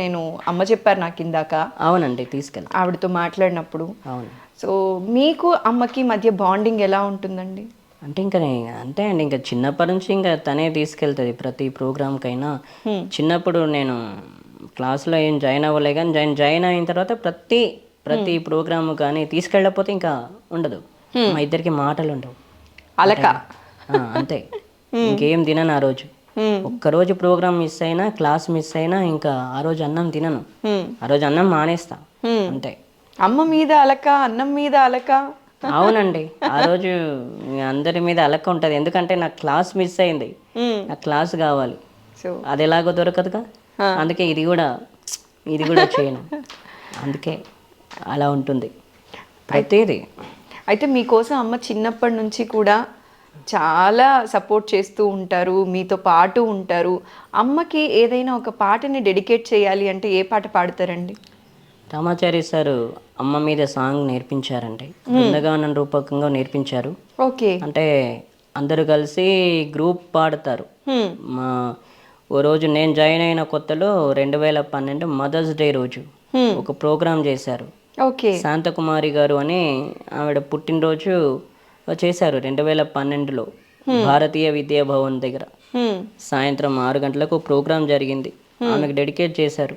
అమ్మ చెప్పారు నాకు ఇందాక.
అవునండి, తీసుకెళ్ళి
ఆవిడతో మాట్లాడినప్పుడు.
అవును.
సో మీకు అమ్మకి మధ్య బాండింగ్ ఎలా ఉంటుందండి?
అంటే ఇంకా అంతే అండి, ఇంకా చిన్నప్పటి నుంచి ఇంకా తనే తీసుకెళ్తుంది ప్రతి ప్రోగ్రామ్కైనా. చిన్నప్పుడు నేను క్లాస్లో ఏం జాయిన్ అవ్వలే కానీ జాయిన్ అయిన తర్వాత ప్రతి ప్రోగ్రామ్ కానీ తీసుకెళ్ళకపోతే ఇంకా ఉండదు. మా ఇద్దరికి మాటలు ఉండవు.
అలక
అంతే. ఇంకేం తినను ఆ రోజు. ఒక్కరోజు ప్రోగ్రామ్ మిస్ అయినా, క్లాస్ మిస్ అయినా ఇంకా ఆ రోజు అన్నం తినను. ఆ రోజు అన్నం మానేస్తా అంతే.
అమ్మ మీద అలక, అన్నం మీద అలక.
అవునండి, ఆ రోజు అందరి మీద అలక ఉంటుంది. ఎందుకంటే నాకు క్లాస్ మిస్ అయింది, నాకు క్లాస్ కావాలి, అది ఎలాగో దొరకదుగా. అందుకే ఇది కూడా చేయను. అందుకే అలా ఉంటుంది ప్రతిదీ.
అయితే మీకోసం అమ్మ చిన్నప్పటి నుంచి కూడా చాలా సపోర్ట్ చేస్తూ ఉంటారు, మీతో పాటు ఉంటారు. అమ్మకి ఏదైనా ఒక పాటని డెడికేట్ చేయాలి అంటే ఏ పాట పాడతారండి?
రామాచారి సార్ అమ్మ మీద సాంగ్ నేర్పించారండి, బృందగానం రూపకంగా నేర్పించారు.
ఓకే.
అంటే అందరూ కలిసి గ్రూప్ పాడతారు. ఓ రోజు నేను జాయిన్ అయిన కొత్తలో 2012 మదర్స్ డే రోజు ఒక ప్రోగ్రాం చేశారు.
ఓకే.
శాంతకుమారి గారు అని ఆవిడ పుట్టినరోజు చేశారు 2012లో భారతీయ విద్యా భవన్ దగ్గర. సాయంత్రం 6 గంటలకు ప్రోగ్రాం జరిగింది, ఆమెకు డెడికేట్ చేశారు.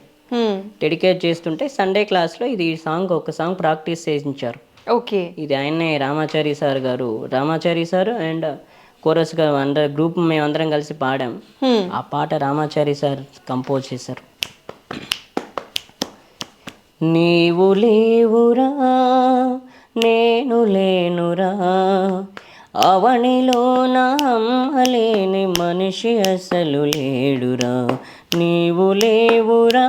డెడికేట్ చేస్తుంటే సండే క్లాస్లో ఒక సాంగ్ ప్రాక్టీస్ చేయించారు.
ఓకే.
ఇది ఆయన్నే రామాచారి సార్ అండ్ కోరస్ గా అందరు గ్రూప్ మేమందరం కలిసి పాడాం. ఆ పాట రామాచారి సార్ కంపోజ్ చేశారు. నీవు లేవురా నేను లేనురా, అవనిలోన అమ్మలేని మనిషి అసలు లేడురా, నీవు లేవురా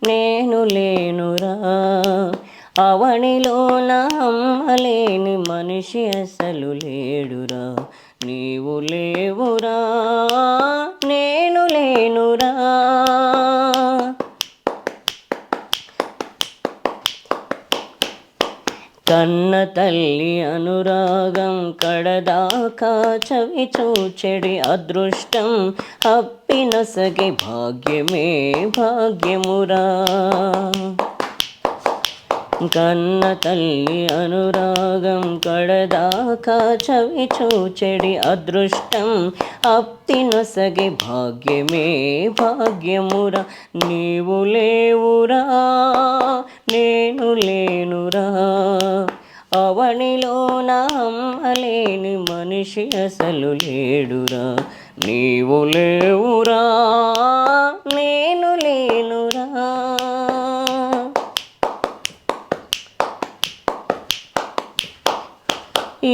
నేను లేనురా. అవనిలోన అమ్మలేని మనిషి అసలు లేడురా, నీవు లేవురా నేను లేనురా. కన్న తల్లి అనురాగం కడదాకా చవి చూచెడి అదృష్టం అప్పినసగి భాగ్యమే భాగ్యమురా. కన్న తల్లి అనురాగం కడదాకా చవి చూచెడి అదృష్టం అప్తినొసగి భాగ్యమే భాగ్యమురా. నీవు లేవురా నేను లేనురా, అవనిలోన అమ్మలేని మనిషి అసలు లేడురా, నీవు లేవురా నేను లేనురా.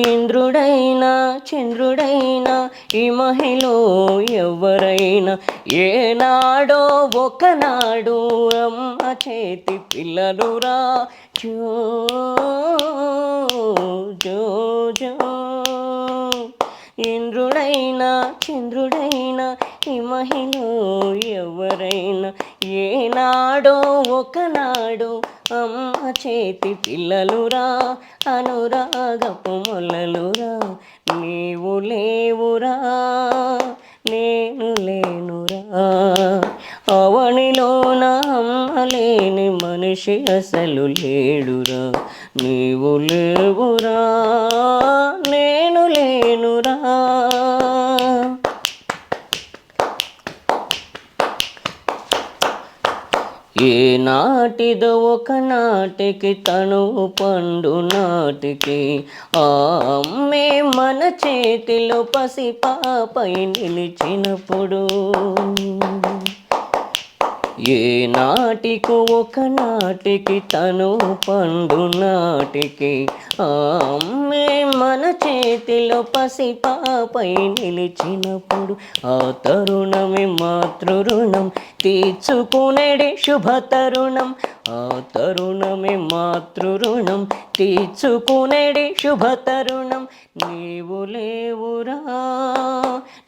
ఇంద్రుడైనా చంద్రుడైనా ఈ మహిళ ఎవరైనా ఏనాడో ఒకనాడు అమ్మ చేతి పిల్లలురా. జో జో జో. ఇంద్రుడైనా చంద్రుడైనా ఈ మహిళ ఎవరైనా ఏనాడో ఒకనాడు అమ్మ చేతి పిల్లలురా, అనురాగపు మొలలురా. నీవు లేవురా నేను లేనురా, అవనిలోన అమ్మలేని మనిషి అసలు లేడురా, నీవు లేవురా నేను లేనురా. ఏ నాటిదో ఒక నాటికి తనువు పండు నాటికి ఆ అమ్మే మన చేతిలో పసిపాపై నిలిచినప్పుడు. ఏ నాటికి ఒక నాటికి తను పండు నాటికి ఆ అమ్మే మన చేతిలో పసిపాపై నిలిచినప్పుడు. ఆ తరుణమే మాతృరుణం తీర్చుకునేడి శుభతరుణం, ఆ తరుణమే మాతృరుణం తీర్చుకునేడి శుభతరుణం. నీవు లేవురా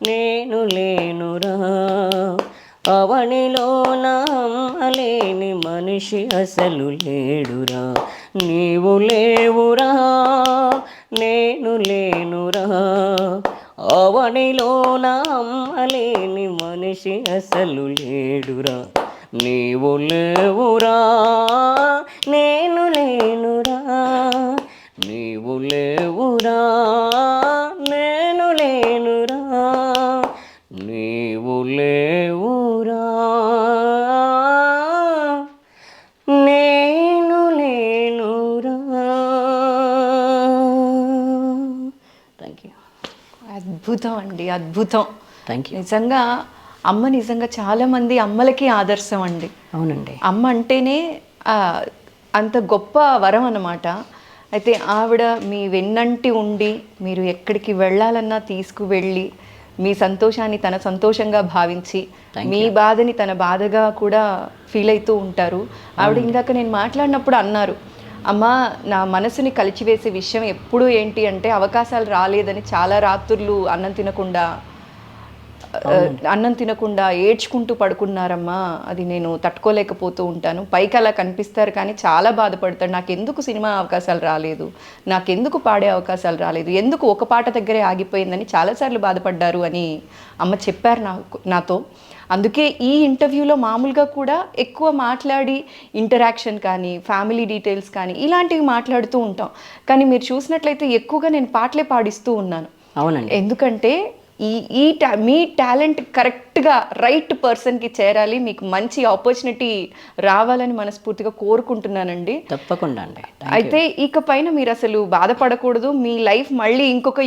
నేను లేనురా, అవనిలోన అమ్మలేని మనిషి అసలు లేడురా, నీవు లేవురా నేను లేనురా. అవనిలోన అమ్మలేని మనిషి అసలు లేడురా, నీవు లేవురా నేను లేనురా. నీవు లేవురా నేను లేనురా, నీవు లేవురా నేను లేనురా. Thank you.
అద్భుతం అండి, అద్భుతం.
Thank you.
నిజంగా అమ్మ నిజంగా చాలామంది అమ్మలకి ఆదర్శం అండి.
అవునండి.
అమ్మ అంటేనే అంత గొప్ప వరం అన్నమాట. అయితే ఆవిడ మీ వెన్నంటి ఉండి మీరు ఎక్కడికి వెళ్ళాలన్నా తీసుకువెళ్ళి మీ సంతోషాన్ని తన సంతోషంగా భావించి మీ బాధని తన బాధగా కూడా ఫీల్ అవుతూ ఉంటారు. ఆవిడ ఇందాక నేను మాట్లాడినప్పుడు అన్నారు, అమ్మ నా మనసుని కలిచివేసే విషయం ఎప్పుడు ఏంటి అంటే అవకాశాలు రాలేదని చాలా రాత్రులు అన్నం తినకుండా ఏడ్చుకుంటూ పడుకున్నారమ్మా. అది నేను తట్టుకోలేకపోతూ ఉంటాను. పైకి అలా కనిపిస్తారు కానీ చాలా బాధపడతాడు. నాకెందుకు సినిమా అవకాశాలు రాలేదు, నాకెందుకు పాడే అవకాశాలు రాలేదు, ఎందుకు ఒక పాట దగ్గరే ఆగిపోయిందని చాలాసార్లు బాధపడ్డారు అని అమ్మ చెప్పారు నాతో. అందుకే ఈ ఇంటర్వ్యూలో మామూలుగా కూడా ఎక్కువ మాట్లాడి ఇంటరాక్షన్ కానీ ఫ్యామిలీ డీటెయిల్స్ కానీ ఇలాంటివి మాట్లాడుతూ ఉంటాం. కానీ మీరు చూసినట్లయితే ఎక్కువగా నేను పాటలే పాడిస్తూ ఉన్నాను.
అవునండి.
ఎందుకంటే మీ టాలెంట్ కరెక్ట్ కరెక్ట్గా రైట్ పర్సన్కి చేరాలి, మీకు మంచి ఆపర్చునిటీ రావాలని మనస్ఫూర్తిగా కోరుకుంటున్నానండి.
తప్పకుండా అండి.
అయితే ఇకపైన మీరు అసలు బాధపడకూడదు, మీ లైఫ్ మళ్ళీ ఇంకొక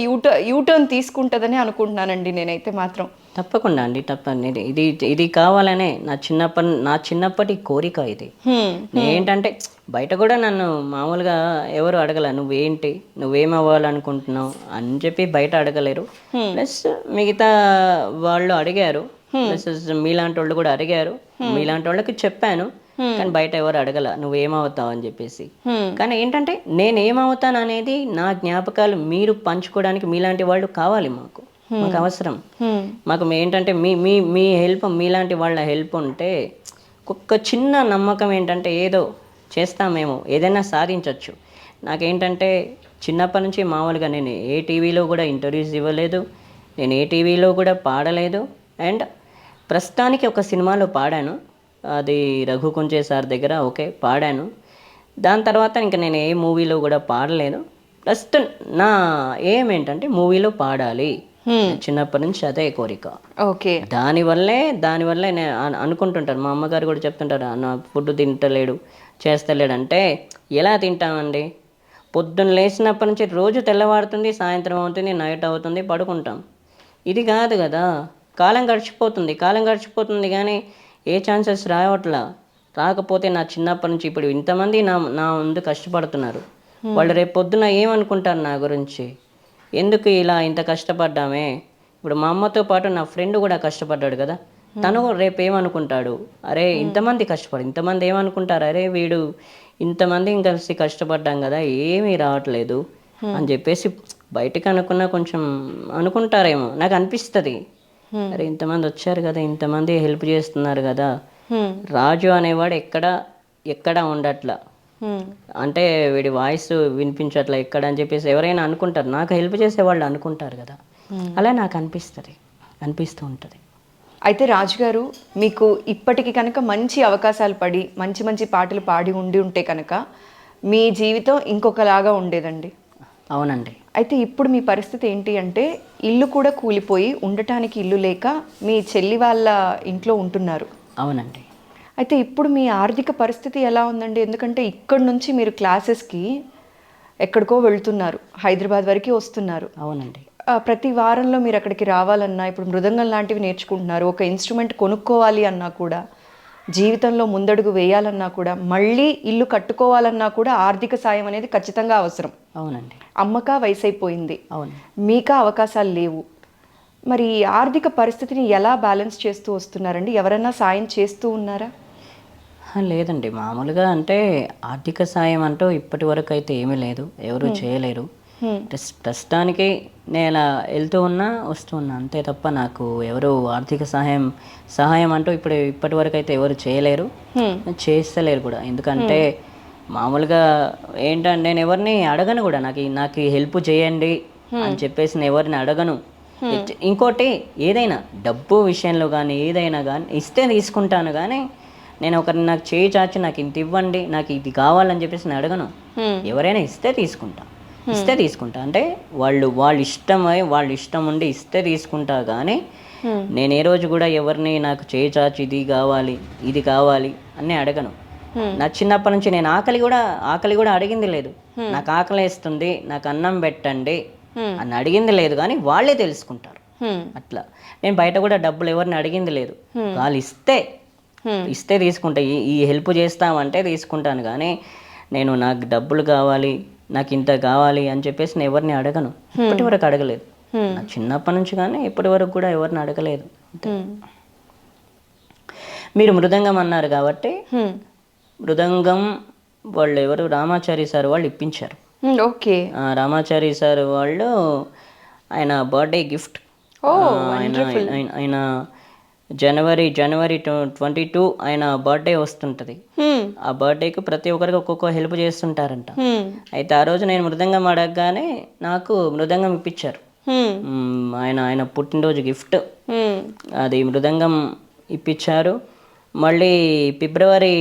యూటర్న్ తీసుకుంటుందని అనుకుంటున్నానండి నేనైతే మాత్రం.
తప్పకుండా అండి, తప్పండి. ఇది ఇది కావాలనే నా చిన్నప్పటి కోరిక ఇది. ఏంటంటే బయట కూడా నన్ను మామూలుగా ఎవరు అడగల, నువ్వేం అవ్వాలనుకుంటున్నావు అని చెప్పి బయట అడగలేరు. ప్లస్ మిగతా వాళ్ళు అడిగారు, ప్లస్ మీలాంటి వాళ్ళు కూడా అడిగారు, మీలాంటి వాళ్ళకి చెప్పాను. కానీ బయట ఎవరు అడగల నువ్వేమవుతావు అని చెప్పేసి. కానీ ఏంటంటే నేనేమవుతాను అనేది నా జ్ఞాపకాలు మీరు పంచుకోవడానికి మీలాంటి వాళ్ళు కావాలి, మాకు అవసరం. మాకు ఏంటంటే మీ హెల్ప్, మీలాంటి వాళ్ళ హెల్ప్ ఉంటే ఒక్క చిన్న నమ్మకం ఏంటంటే ఏదో చేస్తామేమో, ఏదైనా సాధించవచ్చు. నాకేంటంటే చిన్నప్పటి నుంచి మామూలుగా నేను ఏ టీవీలో కూడా ఇంటర్వ్యూస్ ఇవ్వలేదు, నేను ఏ టీవీలో కూడా పాడలేదు. అండ్ ప్రస్తుతానికి ఒక సినిమాలో పాడాను, అది రఘుకుంచే సార్ దగ్గర పాడాను. దాని తర్వాత ఇంకా నేను ఏ మూవీలో కూడా పాడలేదు. ప్రస్తుతం నా ఏమేంటంటే మూవీలో పాడాలి, చిన్నప్పటి నుంచి అదే కోరిక.
ఓకే,
దానివల్లే నేను అనుకుంటుంటాను, మా అమ్మగారు కూడా చెప్తుంటారు, నా ఫుడ్ తింటలేడు చేస్తలేడు అంటే. ఎలా తింటామండి? పొద్దున్న లేచినప్పటి నుంచి రోజు తెల్లవారుతుంది, సాయంత్రం అవుతుంది, నైట్ అవుతుంది, పడుకుంటాం. ఇది కాదు కదా. కాలం గడిచిపోతుంది కానీ ఏ ఛాన్సెస్ రాకపోతే నా చిన్నప్పటి నుంచి ఇప్పుడు ఇంతమంది నా ముందు కష్టపడుతున్నారు. వాళ్ళు రేపు పొద్దున ఏమనుకుంటారు నా గురించి? ఎందుకు ఇలా ఇంత కష్టపడ్డామే? ఇప్పుడు మా అమ్మతో పాటు నా ఫ్రెండ్ కూడా కష్టపడ్డాడు కదా, తను రేపు ఏమనుకుంటాడు? అరే ఇంతమంది ఏమనుకుంటారు? అరే వీడు ఇంతమంది కలిసి కష్టపడ్డాం కదా, ఏమీ రావట్లేదు అని చెప్పేసి బయటకు కొంచెం అనుకుంటారేమో. నాకు అనిపిస్తుంది, అరే ఇంతమంది వచ్చారు కదా, ఇంతమంది హెల్ప్ చేస్తున్నారు కదా, రాజు అనేవాడు ఎక్కడ ఉండట్లా, అంటే వీడి వాయిస్ వినిపించట్లా ఎక్కడ అని చెప్పేసి ఎవరైనా అనుకుంటారు, నాకు హెల్ప్ చేసేవాళ్ళు అనుకుంటారు కదా. అలా నాకు అనిపిస్తూ ఉంటుంది.
అయితే రాజుగారు, మీకు ఇప్పటికి కనుక మంచి అవకాశాలు పడి మంచి మంచి పాటలు పాడి ఉంటే కనుక మీ జీవితం ఇంకొకలాగా ఉండేదండి.
అవునండి.
అయితే ఇప్పుడు మీ పరిస్థితి ఏంటి అంటే, ఇల్లు కూడా కూలిపోయి ఉండటానికి ఇల్లు లేక మీ చెల్లి వాళ్ళ ఇంట్లో ఉంటున్నారు.
అవునండి.
అయితే ఇప్పుడు మీ ఆర్థిక పరిస్థితి ఎలా ఉందండి? ఎందుకంటే ఇక్కడ నుంచి మీరు క్లాసెస్కి ఎక్కడికో వెళ్తున్నారు, హైదరాబాద్ వరకు వస్తున్నారు.
అవునండి.
ప్రతి వారంలో మీరు అక్కడికి రావాలన్నా, ఇప్పుడు మృదంగం లాంటివి నేర్చుకుంటున్నారు, ఒక ఇన్స్ట్రుమెంట్ కొనుక్కోవాలి అన్నా కూడా, జీవితంలో ముందడుగు వేయాలన్నా కూడా, మళ్ళీ ఇల్లు కట్టుకోవాలన్నా కూడా ఆర్థిక సాయం అనేది ఖచ్చితంగా అవసరం.
అవునండి.
అమ్మక వయసు అయిపోయింది,
అవును,
మీకా అవకాశాలు లేవు. మరి ఆర్థిక పరిస్థితిని ఎలా బ్యాలెన్స్ చేస్తూ వస్తున్నారండి? ఎవరైనా సాయం చేస్తూ ఉన్నారా?
లేదండి, మామూలుగా అంటే ఆర్థిక సాయం అంటూ ఇప్పటి వరకు అయితే ఏమీ లేదు, ఎవరు చేయలేరు. ప్రస్తుతానికి నేను వెళ్తూ వస్తూ ఉన్నా అంతే తప్ప నాకు ఎవరు ఆర్థిక సహాయం అంటూ ఇప్పటి వరకు అయితే ఎవరు చేయలేరు, చేస్తలేరు కూడా. ఎందుకంటే మామూలుగా ఏంటంటే నేను ఎవరిని అడగను కూడా, నాకు హెల్ప్ చేయండి అని చెప్పేసి నేను ఎవరిని అడగను. ఇంకోటి, ఏదైనా డబ్బు విషయంలో కానీ ఏదైనా కానీ ఇస్తే తీసుకుంటాను, కానీ నేను ఒకరిని నాకు చేయి చాచి నాకు ఇంత ఇవ్వండి, నాకు ఇది కావాలని చెప్పేసి నేను అడగను. ఎవరైనా ఇస్తే తీసుకుంటా అంటే వాళ్ళు ఇష్టం ఉండి ఇస్తే తీసుకుంటా. కానీ నేను ఏ రోజు కూడా ఎవరిని నాకు చేయి చాచి ఇది కావాలి అని అడగను. నా చిన్నప్పటి నుంచి నేను ఆకలి కూడా అడిగింది లేదు. నాకు ఆకలి వేస్తుంది, నాకు అన్నం పెట్టండి అని అడిగింది లేదు, కానీ వాళ్ళే తెలుసుకుంటారు. అట్లా నేను బయట కూడా డబ్బులు ఎవరిని అడిగింది లేదు. వాళ్ళు ఇస్తే తీసుకుంటా, ఈ హెల్ప్ చేస్తామంటే తీసుకుంటాను. కానీ నాకు డబ్బులు కావాలి, నాకు ఇంత కావాలి అని చెప్పేసి నేను ఎవరిని అడగను, ఇప్పటి వరకు అడగలేదు. నా చిన్నప్పటి నుంచి కానీ ఇప్పటి వరకు కూడా ఎవరిని అడగలేదు. మీరు మృదంగం అన్నారు కాబట్టి, మృదంగం వాళ్ళు ఎవరు, రామాచారి సార్ వాళ్ళు ఇప్పించారు.
ఓకే,
రామాచారి సార్ వాళ్ళు ఆయన బర్త్డే గిఫ్ట్, ఆయన జనవరి 22 ఆయన బర్త్డే వస్తుంటది. ఆ బర్త్డేకి ప్రతి ఒక్కరికి ఒక్కొక్క హెల్ప్ చేస్తుంటారంట. అయితే ఆ రోజు నేను మృదంగం అడగగానే నాకు మృదంగం ఇప్పించారు. ఆయన పుట్టినరోజు గిఫ్ట్ అది మృదంగం ఇప్పించారు. మళ్ళీ ఫిబ్రవరి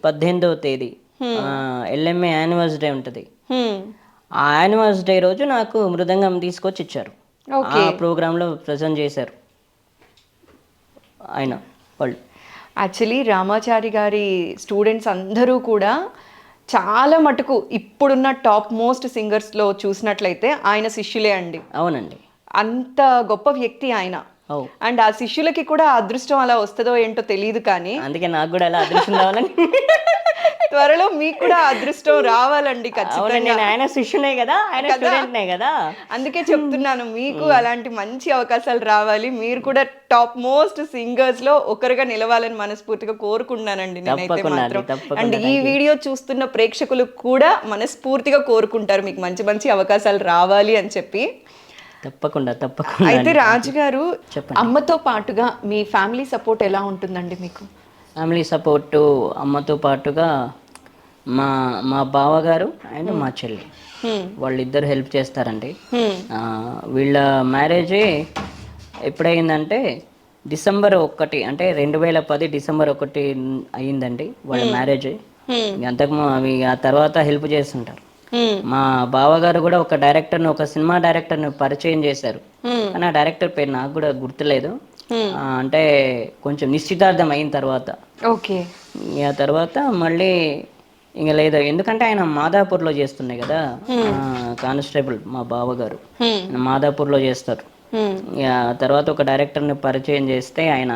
18వ తేదీ LMA యానివర్స్ డే ఉంటుంది. ఆ యానివర్స్ డే రోజు నాకు మృదంగం తీసుకొచ్చి ఇచ్చారు. ఆ ప్రోగ్రాంలో ప్రజెంట్ చేశారు. ఆయన వాళ్ళు.
యాక్చువల్లీ రామాచారి గారి స్టూడెంట్స్ అందరూ కూడా చాలా మటుకు ఇప్పుడున్న టాప్ మోస్ట్ సింగర్స్లో చూసినట్లయితే ఆయన శిష్యులే అండి.
అవునండి.
అంత గొప్ప వ్యక్తి ఆయన.
అవు.
అండ్ ఆ శిష్యులకి కూడా అదృష్టం అలా వస్తుందో ఏంటో తెలియదు, కానీ
అందుకే నాకు కూడా అలా అదృష్టం రావాలని
త్వరలో మీకు కూడా అదృష్టం రావాలండి ఖచ్చితంగా.
నేను ఆయన శిష్యునే కదా, ఆయన స్టూడెంట్నే కదా,
అందుకే చెప్తున్నాను మీకు అలాంటి మంచి అవకాశాలు రావాలి, మీరు కూడా టాప్ మోస్ట్ సింగర్స్ లో ఒకరుగా నిలవాలని మనస్ఫూర్తిగా కోరుకుంటున్నానండి నేనైతే మాత్రం. అండ్ ఈ వీడియో చూస్తున్న ప్రేక్షకులు కూడా మనస్ఫూర్తిగా కోరుకుంటారు మీకు మంచి మంచి అవకాశాలు రావాలి అని చెప్పి.
తప్పకుండా తప్పకుండా.
అయితే రాజు గారు, అమ్మతో పాటుగా మీ ఫ్యామిలీ సపోర్ట్ ఎలా ఉంటుందండి మీకు?
ఫ్యామిలీ సపోర్టు అమ్మతో పాటుగా మా బావగారు అండ్ మా చెల్లి వాళ్ళిద్దరు హెల్ప్ చేస్తారండి. వీళ్ళ మ్యారేజే ఎప్పుడయిందంటే డిసెంబర్ 1 అంటే 2010 డిసెంబర్ 1 అయ్యిందండి వాళ్ళ మ్యారేజ్. అంతకు అవి ఆ తర్వాత హెల్ప్ చేస్తుంటారు. మా బావగారు కూడా ఒక డైరెక్టర్ని, ఒక సినిమా డైరెక్టర్ని పరిచయం చేశారు, కానీ ఆ డైరెక్టర్ పేరు నాకు కూడా గుర్తులేదు. అంటే కొంచెం నిశ్చితార్థం అయిన తర్వాత.
ఓకే.
ఆ తర్వాత మళ్ళీ ఇంకా లేదు, ఎందుకంటే ఆయన మాదాపూర్లో చేస్తున్నాయి కదా కానిస్టేబుల్ మా బావగారు, మాదాపూర్లో చేస్తారు. తర్వాత ఒక డైరెక్టర్ని పరిచయం చేస్తే ఆయన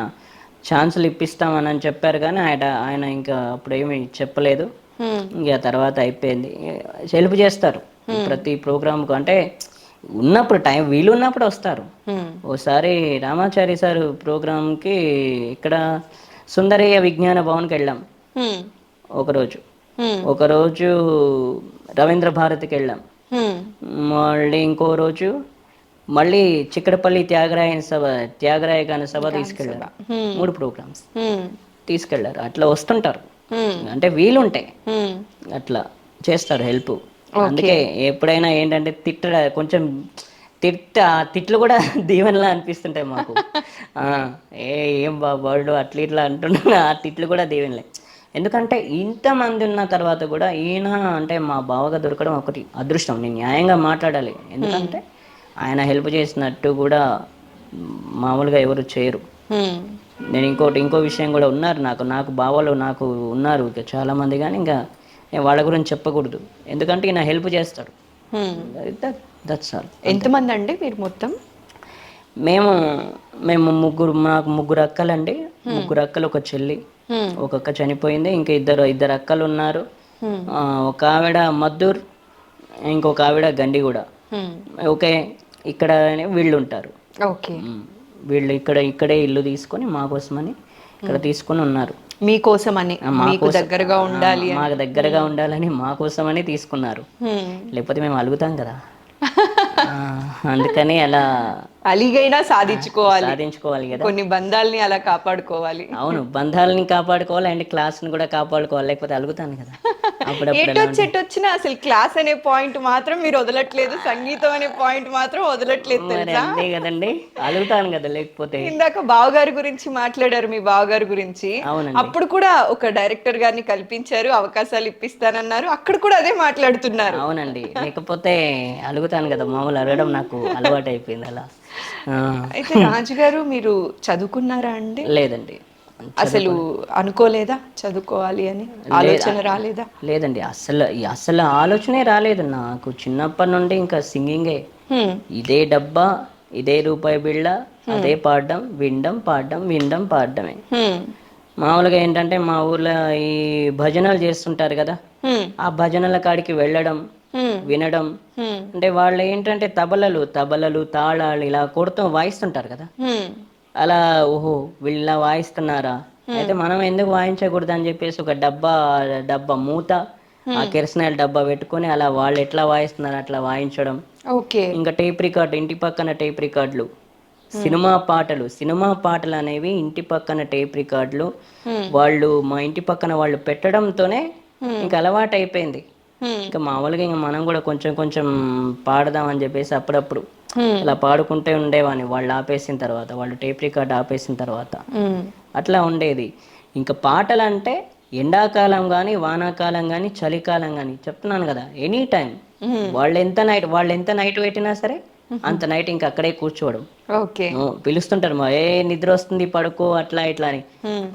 ఛాన్సులు ఇప్పిస్తామని చెప్పారు, కానీ ఆయన ఇంకా అప్పుడు ఏమి చెప్పలేదు. ఇంకా తర్వాత అయిపోయింది. హెల్ప్ చేస్తారు ప్రతి ప్రోగ్రామ్కు, అంటే ఉన్నప్పుడు టైం వీలు ఉన్నప్పుడు వస్తారు. ఓసారి రామాచారి సార్ ప్రోగ్రామ్కి ఇక్కడ సుందరయ్య విజ్ఞాన భవన్కి వెళ్ళాం ఒకరోజు రవీంద్ర భారతికి వెళ్ళాం, మళ్ళీ ఇంకో రోజు మళ్ళీ చిక్కడపల్లి త్యాగరాయ గాన సభ తీసుకెళ్ళారు. 3 ప్రోగ్రామ్స్ తీసుకెళ్లారు. అట్లా వస్తుంటారు, అంటే వీలుంటాయి అట్లా చేస్తారు హెల్ప్. అందుకే ఎప్పుడైనా ఏంటంటే కొంచెం తిట్లు కూడా దీవెనలా అనిపిస్తుంటాయి మాకు. ఏం బాబు అట్లా ఇట్లా అంటున్నా, ఆ తిట్లు కూడా దీవెనలే. ఎందుకంటే ఇంతమంది ఉన్న తర్వాత కూడా ఈయన అంటే మా బావగా దొరకడం ఒకటి అదృష్టం. నేను న్యాయంగా మాట్లాడాలి, ఎందుకంటే ఆయన హెల్ప్ చేసినట్టు కూడా మామూలుగా ఎవరు చేయరు. నేను ఇంకో విషయం కూడా ఉన్నారు నాకు బావలు నాకు ఉన్నారు ఇక చాలామంది, కానీ ఇంకా నేను వాళ్ళ గురించి చెప్పకూడదు, ఎందుకంటే ఈయన హెల్ప్ చేస్తాడు. That's all.
ఎంతమంది అండి మీరు మొత్తం?
మేము నాకు 3 అక్కలండి. 3 అక్కలు, ఒక చెల్లి. ఒక అక్క చనిపోయింది, ఇంకా ఇద్దరు అక్కలు ఉన్నారు. ఒక ఆవిడ మద్దూర్, ఇంకొక ఆవిడ గండిగూడ. ఓకే, ఇక్కడ వీళ్ళు ఉంటారు.
ఓకే.
వీళ్ళు ఇక్కడే ఇల్లు తీసుకొని మా కోసమని ఇక్కడ తీసుకొని ఉన్నారు.
మీకోసమని, మీకు దగ్గరగా ఉండాలి,
మాకు దగ్గరగా ఉండాలని మా కోసమని తీసుకున్నారు. లేకపోతే మేము అలుగుతాం కదా, అందుకని అలా
అలిగైనా సాధించుకోవాలి కదా, కొన్ని బంధాలని అలా కాపాడుకోవాలి.
అవును, బంధాలని కాపాడుకోవాలి అండ్ క్లాస్ని కూడా కాపాడుకోవాలి, లేకపోతే అలుగుతాను కదా.
ఎటొచ్చినా అసలు క్లాస్ అనే పాయింట్ మాత్రం మీరు వదలట్లేదు, సంగీతం అనే పాయింట్ మాత్రం వదలట్లేదు
అంతే కదండి, అలుగుతాను కదా లేకపోతే.
ఇందాక బావగారి గురించి మాట్లాడారు, మీ బావగారి గురించి. అప్పుడు కూడా ఒక డైరెక్టర్ గారిని కల్పించారు, అవకాశాలు ఇప్పిస్తానన్నారు, అక్కడ కూడా అదే మాట్లాడుతున్నారు.
అవునండి, లేకపోతే అలుగుతాను కదా, మామూలు అలగడం నాకు అలవాటు అయిపోయింది అలా.
అయితే రాజుగారు, మీరు చదువుకున్నారా అండి?
లేదండి.
అసలు అనుకోలేదా చదువుకోవాలి అని? ఆలోచన రాలేదా?
లేదండి, అసలు ఆలోచనే రాలేదు నాకు. చిన్నప్పటి నుండి ఇంకా సింగింగే, ఇదే డబ్బా, ఇదే రూపాయి బిళ్ళ, అదే పాడడం వినడం పాడడమే. మామూలుగా ఏంటంటే మా ఊర్లో ఈ భజనలు చేస్తుంటారు కదా, ఆ భజనల కాడికి వెళ్ళడం, వినడం. అంటే వాళ్ళు ఏంటంటే తబలలు తాళాలు ఇలా కొడుతూ వాయిస్తుంటారు కదా, అలా ఓహో వీళ్ళ వాయిస్తున్నారా, అయితే మనం ఎందుకు వాయించకూడదు అని చెప్పేసి ఒక డబ్బా మూత, ఆ కెరసనాయిల్ డబ్బా పెట్టుకొని అలా వాళ్ళు ఎట్లా వాయిస్తున్నారు అట్లా వాయించడం. ఇంకా టేప్ రికార్డ్, ఇంటి పక్కన టేప్ రికార్డులు, సినిమా పాటలు అనేవి ఇంటి పక్కన టేప్ రికార్డులు వాళ్ళు మా ఇంటి పక్కన వాళ్ళు పెట్టడంతోనే ఇంకా అలవాటు అయిపోయింది. ఇంకా మామూలుగా ఇంకా మనం కూడా కొంచెం పాడదాం అని చెప్పేసి అప్పుడప్పుడు అలా పాడుకుంటే ఉండేవాని, వాళ్ళు టేప్ రికార్డ్ ఆపేసిన తర్వాత అట్లా ఉండేది. ఇంకా పాటలు అంటే ఎండాకాలం కానీ, వానాకాలం కానీ, చలికాలం కానీ, చెప్తున్నాను కదా, ఎనీ టైం వాళ్ళు ఎంత నైట్ పెట్టినా సరే అంత నైట్ ఇంకా అక్కడే కూర్చోవడం.
ఓకే.
పిలుస్తుంటారు మా ఏ నిద్ర వస్తుంది పడుకో అట్లా ఇట్లా అని.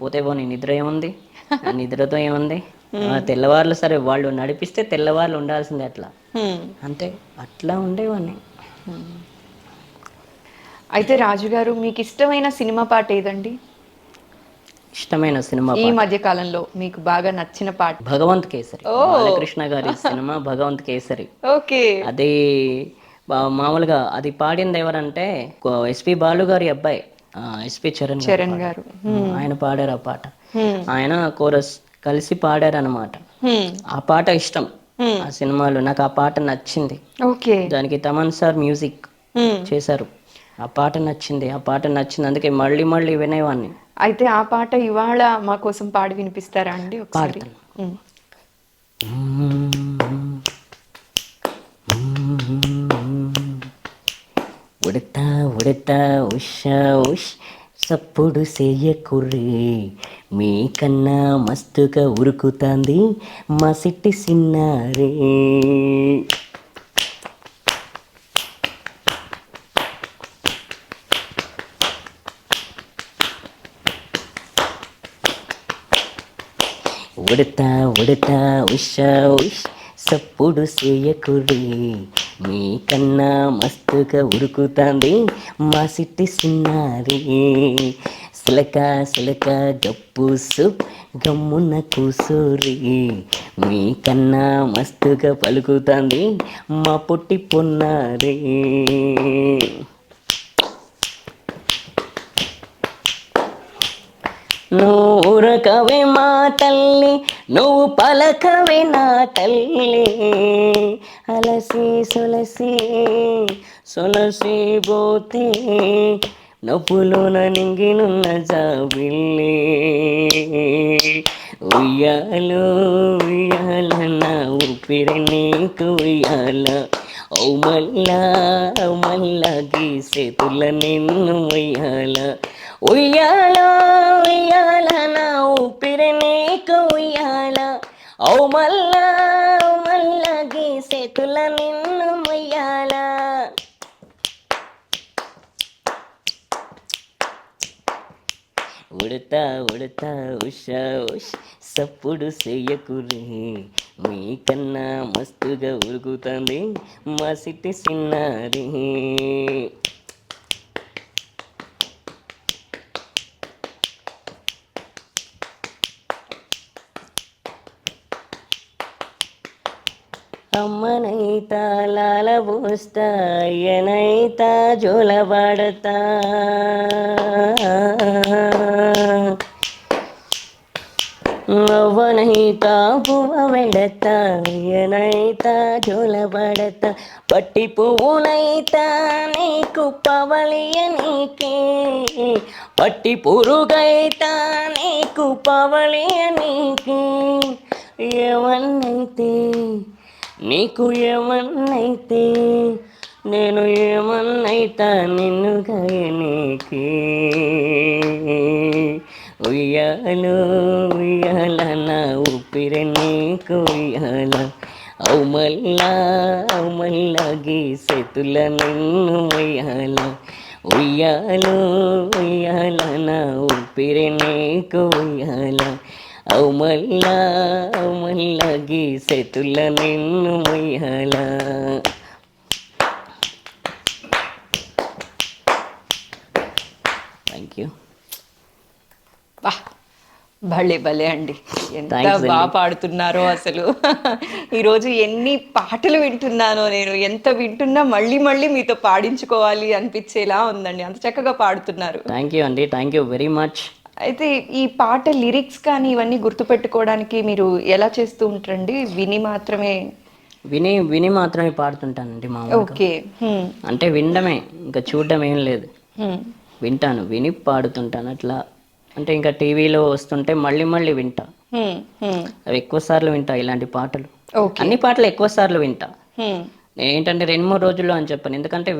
పోతే పోనీ నిద్ర ఏముంది, ఆ నిద్రతో ఏముంది, తెల్లవారులు సరే వాళ్ళు నడిపిస్తే తెల్లవారులు ఉండాల్సిందే అట్లా అంతే, అట్లా ఉండేవాడిని.
అయితే రాజుగారు మీకు ఇష్టమైన సినిమా పాట ఏదండి?
ఇష్టమైన సినిమా
ఈ మధ్య కాలంలో మీకు బాగా నచ్చిన పాట?
భగవంత్ కేసరి, బాలకృష్ణ గారి సినిమా భగవంత్ కేసరి.
ఓకే.
అది మామూలుగా అది పాడింది ఎవరంటే ఎస్పి బాలు గారి అబ్బాయి ఎస్పి చరణ్
గారు.
ఆయన పాడారు ఆ పాట, ఆయన కోరస్ కలిసి పాడారు అనమాట. ఆ పాట ఇష్టం ఆ సినిమాలో, నాకు ఆ పాట నచ్చింది.
ఓకే.
దానికి తమన్ సార్ మ్యూజిక్ చేశారు. ఆ పాట నచ్చింది, ఆ పాట నచ్చింది, అందుకే మళ్ళీ మళ్ళీ వినేవాడిని.
అయితే ఆ పాట ఇవాళ మా కోసం పాడి వినిపిస్తారా అండి ఒకసారి?
ఉడతా ఉడతా ఉషా ఉష్ సప్పుడు చెయ్యకుర్రి, మీకన్నా మస్తుగా ఉరుకుతాంది మా సిట్టి సిన్నారే. ఉడతా ఉడతా ఉషా ఉష్ సప్పుడు చేయకుర్రి, మీకన్నా మస్తుగా ఉరుకుతాంది మా సిట్టి సిన్నారి. సిలక సిలక గప్పుసు గమ్మున కూసూరి, మీకన్నా మస్తుగా పలుకుతాంది మా పొట్టి పొన్నారి. నువ్వు ఉరకవే మా తల్లి, నువ్వు పలకవే నా తల్లి, అలసి సొలసి సొలసి పోతే నొప్పులోన నింగినున్న జాబిల్లి. ఉయ్యాలో ఉయ్యాల నా ఊపిరి నీకు ఉయ్యాల, ఓ మల్లా మల్లా గీసేతుల నిన్ను ఉయ్యాల. ఉయ్యాలో ఉయ్యాల నా ఊపిరి నీకు ఉయ్యాల, ఓ మల్లా మల్లా గీసేతుల నిన్ను ఉయ్యాల. ఉడతా ఉడతా ఉషా ఉష్ సప్పుడు చెయ్యకుర్రి, మీకన్నా మస్తుగా ఉరుకుతుంది మా సిట్టి సిన్నారి. అమ్మనైతా లాల పోస్తా, అయ్యనైతా జోలబాడతా, అవ్వనైతా పువ్వ వెడతా, అయ్యనైతా జోలబాడతా, పట్టి పువ్వునైతా నీకు పవలియ నీకే, పట్టి పురుగైతా నీకు పవలియ నీకే. ఏమన్నైతే నీకు ఏమన్నైతే నేను ఏమన్నైతా నిన్ను గాయనీకి. ఉయ్యాలో ఉయ్యాల నా ఊపిరి నీకు ఉయ్యాల, ఔ మల్లా గీసేతుల నిన్ను ఉయ్యాల. ఉయ్యాలో ఉయ్యాల నా ఊపిరి నీకు ఉయ్యాల, ఔ మల్లా గీసేతుల నిన్ను ఉయ్యాల. Thank you.
భలే భలే అండి, ఎంత బాగా పాడుతున్నారో అసలు. ఈరోజు ఎన్ని పాటలు వింటున్నానో నేను, ఎంత వింటున్నా మళ్ళీ మళ్ళీ మీతో పాడించుకోవాలి అనిపించేలా ఉందండి, అంత చక్కగా పాడుతున్నారు.
థ్యాంక్ యూ అండి, థ్యాంక్ యూ వెరీ మచ్.
అయితే ఈ పాట లిరిక్స్ కానీ ఇవన్నీ గుర్తుపెట్టుకోవడానికి మీరు ఎలా చేస్తూ ఉంటారండి? విని
మాత్రమే పాడుతుంటానండి మామూలుగా.
ఓకే.
అంటే వినడమే, ఇంకా చూడడం ఏం లేదు. వింటాను, విని పాడుతుంటాను అట్లా. అంటే ఇంకా టీవీలో వస్తుంటే మళ్ళీ మళ్ళీ వింటా, అవి ఎక్కువ సార్లు వింటా ఇలాంటి పాటలు. అన్ని పాటలు ఎక్కువ సార్లు వింటా. ఏంటంటే 2-3 రోజుల్లో అని చెప్పాను, ఎందుకంటే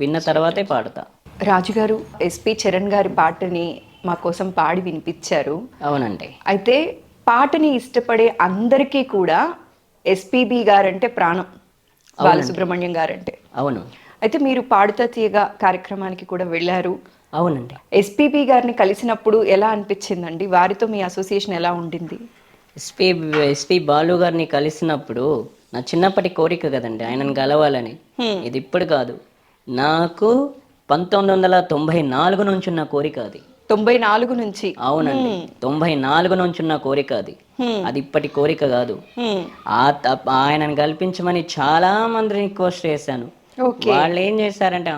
విన్న తర్వాతే పాడతా.
రాజుగారు ఎస్పి చరణ్ గారి పాటని మా కోసం పాడి వినిపించారు.
అవునండి.
అయితే పాటని ఇష్టపడే అందరికీ కూడా ఎస్పీబీ గారంటే ప్రాణం, బాలసుబ్రహ్మణ్యం గారంటే.
అవును.
అయితే మీరు పాడుతా తీయగా కార్యక్రమానికి కూడా వెళ్ళారు.
అవునండి.
ఎస్పీబీ గారిని కలిసినప్పుడు ఎలా అనిపించిందండి? వారితో మీ అసోసియేషన్ ఎలా ఉండింది?
ఎస్పి ఎస్పి బాలు గారిని కలిసినప్పుడు నా చిన్నప్పటి కోరిక కదండి ఆయనను కలవాలని. ఇది ఇప్పుడు కాదు, నాకు 1994 నుంచి ఉన్న కోరిక అది.
94 నుంచి?
అవునండి, 94 నుంచి ఉన్న కోరిక అది. అది ఇప్పటి కోరిక కాదు. ఆయనను కల్పించమని చాలా మందిని రిక్వెస్ట్ చేశాను. వాళ్ళు ఏం చేశారంటే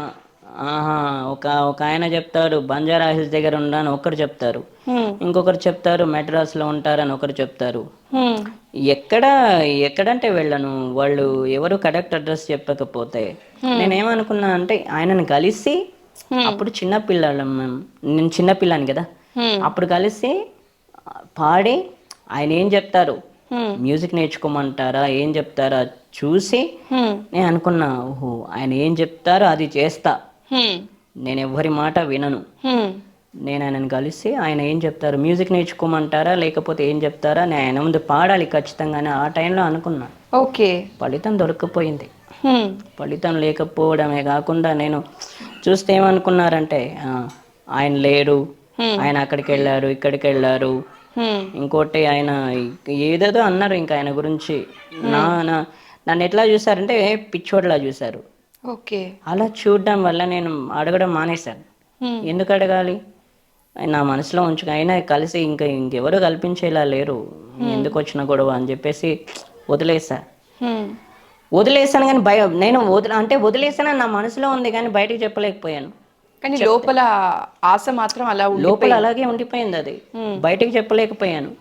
ఆహా ఒక ఆయన చెప్తారు బంజారా హిల్స్ దగ్గర ఉండని ఒకరు చెప్తారు, ఇంకొకరు చెప్తారు మెడ్రాస్లో ఉంటారని ఒకరు చెప్తారు. ఎక్కడంటే వెళ్ళను, వాళ్ళు ఎవరు కరెక్ట్ అడ్రస్ చెప్పకపోతే నేనేమనుకున్నా అంటే ఆయనను కలిసి, అప్పుడు చిన్నపిల్లలం మేము, నేను చిన్నపిల్లాని కదా, అప్పుడు కలిసి పాడి ఆయన ఏం చెప్తారు, మ్యూజిక్ నేర్చుకోమంటారా ఏం చెప్తారా చూసి నేను అనుకున్నా, ఓహో ఆయన ఏం చెప్తారో అది చేస్తా, నేను ఎవరి మాట వినను. నేను ఆయనను కలిసి ఆయన ఏం చెప్తారు, మ్యూజిక్ నేర్చుకోమంటారా లేకపోతే ఏం చెప్తారా, నేను ఆయన ముందు పాడాలి ఖచ్చితంగానే ఆ టైంలో అనుకున్నా.
ఓకే.
ఫలితం దొరకపోయింది. ఫలితం లేకపోవడమే కాకుండా నేను చూస్తే ఏమనుకున్నారంటే ఆయన లేరు, ఆయన అక్కడికి వెళ్ళారు ఇక్కడికి వెళ్ళారు, ఇంకోటి ఆయన ఏదేదో అన్నారు ఇంకా ఆయన గురించి. నన్ను ఎట్లా చూసారంటే పిచ్చోడ్లా చూశారు.
ఓకే.
అలా చూడడం వల్ల నేను అడగడం మానేశాను. ఎందుకు అడగాలి, నా మనసులో ఉంచుకు అయినా కలిసి ఇంకెవరు కల్పించేలా లేరు, ఎందుకు వచ్చిన గొడవ అని చెప్పేసి వదిలేసాను. కానీ నేను వదిలేసానని నా మనసులో ఉంది కానీ బయటకు చెప్పలేకపోయాను.
కానీ లోపల ఆశ మాత్రం అలా
లోపల అలాగే ఉండిపోయింది, అది బయటకు చెప్పలేకపోయాను.